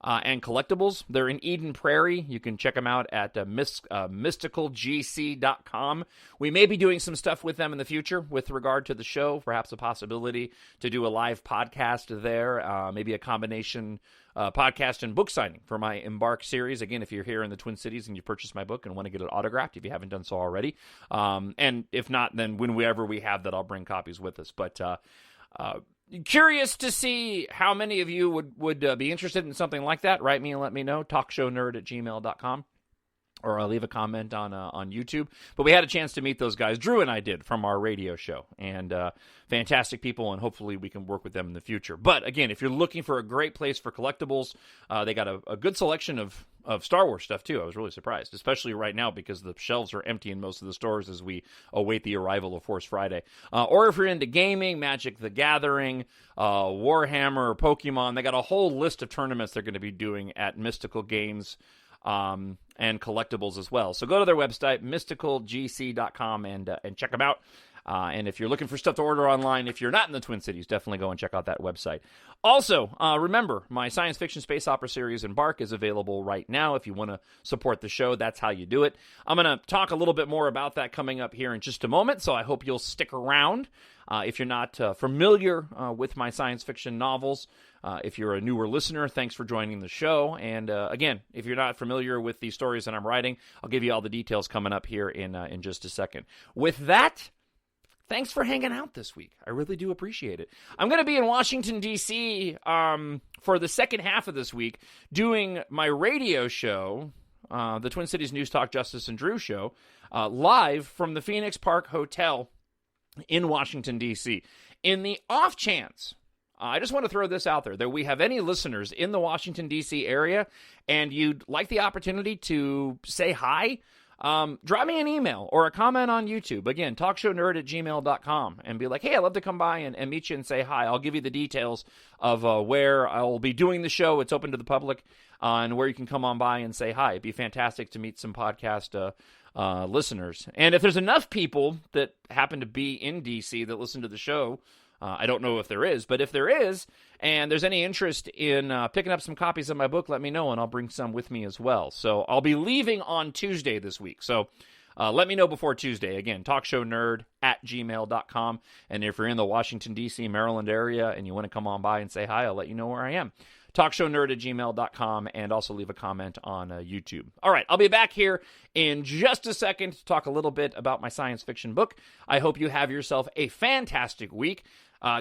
and Collectibles. They're in Eden Prairie. You can check them out at mysticalgc.com. We may be doing some stuff with them in the future with regard to the show, perhaps a possibility to do a live podcast there, maybe a combination podcast and book signing for my EMBARK series. Again, if you're here in the Twin Cities and you purchased my book and want to get it autographed, if you haven't done so already. And if not, then whenever we have that, I'll bring copies with us. But curious to see how many of you would be interested in something like that. Write me and let me know. TalkShowNerd@gmail.com. Or I'll leave a comment on YouTube. But we had a chance to meet those guys. Drew and I did from our radio show. And fantastic people, and hopefully we can work with them in the future. But again, if you're looking for a great place for collectibles, they got a good selection of Star Wars stuff too. I was really surprised, especially right now because the shelves are empty in most of the stores as we await the arrival of Force Friday. Or if you're into gaming, Magic the Gathering, Warhammer, Pokemon, they got a whole list of tournaments they're going to be doing at Mystical Games and Collectibles as well. So go to their website, mysticalgc.com, and check them out. And if you're looking for stuff to order online, if you're not in the Twin Cities, definitely go and check out that website. Also, remember, my science fiction space opera series, EMBARK, is available right now. If you want to support the show, that's how you do it. I'm going to talk a little bit more about that coming up here in just a moment, so I hope you'll stick around. If you're not familiar with my science fiction novels, if you're a newer listener, thanks for joining the show. And again, if you're not familiar with the stories that I'm writing, I'll give you all the details coming up here in just a second. With that, thanks for hanging out this week. I really do appreciate it. I'm going to be in Washington, D.C. For the second half of this week doing my radio show, the Twin Cities News Talk Justice and Drew show, live from the Phoenix Park Hotel in Washington, D.C. In the off chance, I just want to throw this out there, that we have any listeners in the Washington, D.C. area and you'd like the opportunity to say hi, drop me an email or a comment on YouTube. Again, TalkShowNerd@gmail.com, and be like, hey, I'd love to come by and meet you and say hi. I'll give you the details of where I'll be doing the show. It's open to the public, and where you can come on by and say hi. It'd be fantastic to meet some podcast listeners. And if there's enough people that happen to be in D.C. that listen to the show, I don't know if there is, but if there is, and there's any interest in picking up some copies of my book, let me know, and I'll bring some with me as well. So I'll be leaving on Tuesday this week, so let me know before Tuesday. Again, TalkShowNerd@gmail.com, and if you're in the Washington, D.C., Maryland area, and you want to come on by and say hi, I'll let you know where I am. TalkShowNerd@gmail.com, and also leave a comment on YouTube. All right, I'll be back here in just a second to talk a little bit about my science fiction book. I hope you have yourself a fantastic week.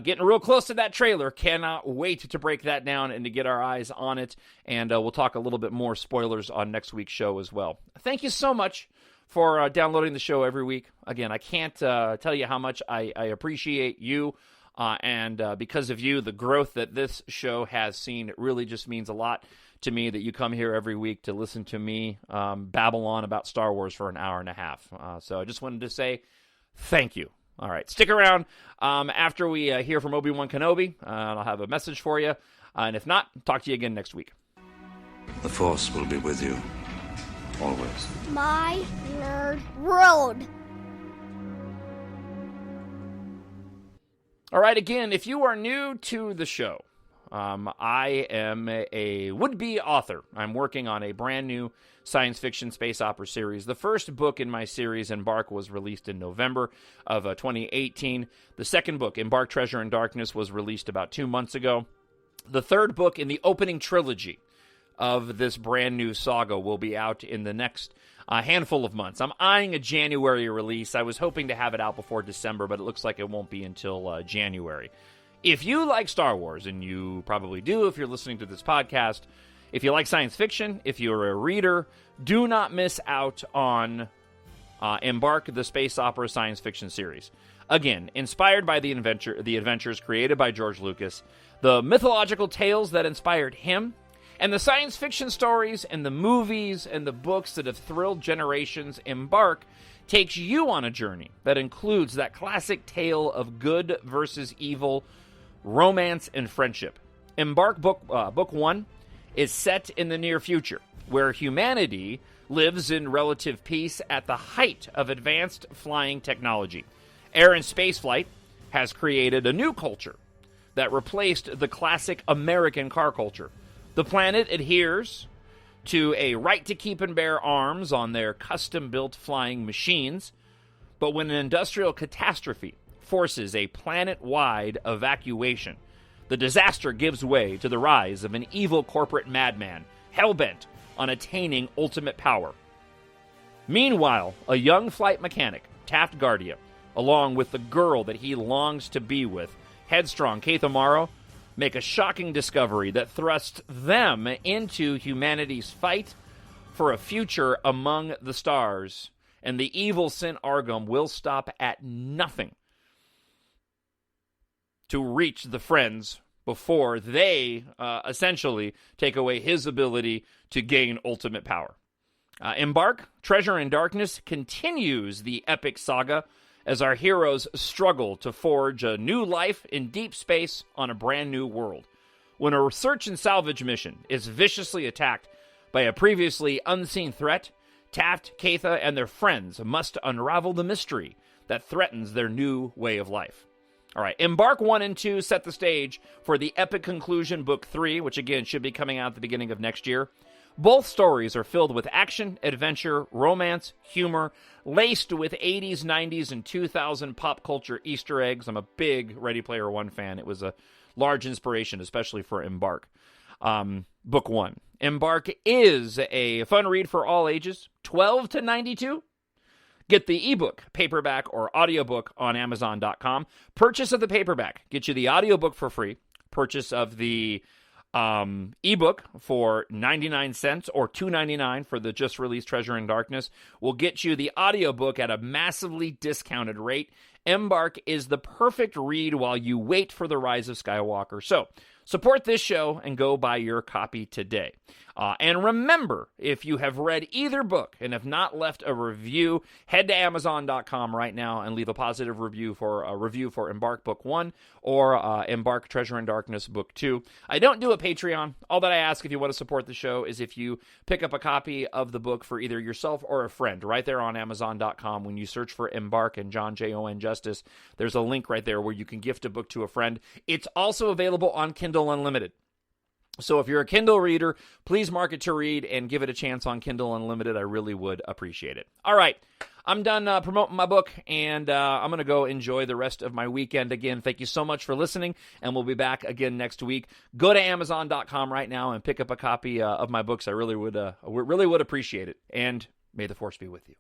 Getting real close to that trailer. Cannot wait to break that down and to get our eyes on it. And we'll talk a little bit more spoilers on next week's show as well. Thank you so much for downloading the show every week. Again, I can't tell you how much I appreciate you. And because of you, the growth that this show has seen, it really just means a lot to me that you come here every week to listen to me babble on about Star Wars for an hour and a half. So I just wanted to say thank you. All right, stick around after we hear from Obi-Wan Kenobi. I'll have a message for you. And if not, talk to you again next week. The Force will be with you, always. My nerd world. All right, again, if you are new to the show, I am a would-be author. I'm working on a brand new science fiction space opera series. The first book in my series, EMBARK, was released in November of 2018. The second book, EMBARK Treasure in Darkness, was released about 2 months ago. The third book in the opening trilogy of this brand new saga will be out in the next handful of months. I'm eyeing a January release. I was hoping to have it out before December, but it looks like it won't be until January. If you like Star Wars, and you probably do if you're listening to this podcast, if you like science fiction, if you're a reader, do not miss out on EMBARK, the space opera science fiction series. Again, inspired by the adventures created by George Lucas, the mythological tales that inspired him, and the science fiction stories and the movies and the books that have thrilled generations, EMBARK takes you on a journey that includes that classic tale of good versus evil, romance, and friendship. EMBARK Book 1 is set in the near future, where humanity lives in relative peace at the height of advanced flying technology. Air and spaceflight has created a new culture that replaced the classic American car culture. The planet adheres to a right to keep and bear arms on their custom-built flying machines, but when an industrial catastrophe forces a planet-wide evacuation, the disaster gives way to the rise of an evil corporate madman, hell-bent on attaining ultimate power. Meanwhile, a young flight mechanic, Taft Guardia, along with the girl that he longs to be with, headstrong Keith Amaro, make a shocking discovery that thrusts them into humanity's fight for a future among the stars, and the evil Sin Argom will stop at nothing to reach the friends before they essentially take away his ability to gain ultimate power. EMBARK, Treasure in Darkness, continues the epic saga as our heroes struggle to forge a new life in deep space on a brand new world. When a search and salvage mission is viciously attacked by a previously unseen threat, Taft, Keitha, and their friends must unravel the mystery that threatens their new way of life. All right, Embark 1 and 2 set the stage for the epic conclusion, Book 3, which again should be coming out at the beginning of next year. Both stories are filled with action, adventure, romance, humor, laced with 80s, 90s, and 2000 pop culture Easter eggs. I'm a big Ready Player One fan. It was a large inspiration, especially for Embark. Book 1. Embark is a fun read for all ages, 12 to 92. Get the ebook, paperback, or audiobook on Amazon.com. Purchase of the paperback gets you the audiobook for free. Purchase of the ebook for 99 cents or $2.99 for the just released Treasure in Darkness will get you the audiobook at a massively discounted rate. Embark is the perfect read while you wait for the Rise of Skywalker. So support this show and go buy your copy today. And remember, if you have read either book and have not left a review, head to Amazon.com right now and leave a positive review for Embark Book 1 or Embark Treasure in Darkness Book 2. I don't do a Patreon. All that I ask if you want to support the show is if you pick up a copy of the book for either yourself or a friend right there on Amazon.com. When you search for Embark and Jon Justice, there's a link right there where you can gift a book to a friend. It's also available on Kindle Unlimited. So if you're a Kindle reader, please mark it to read and give it a chance on Kindle Unlimited. I really would appreciate it. All right, I'm done promoting my book, and I'm going to go enjoy the rest of my weekend. Again, thank you so much for listening, and we'll be back again next week. Go to Amazon.com right now and pick up a copy of my books. I really would appreciate it, and may the Force be with you.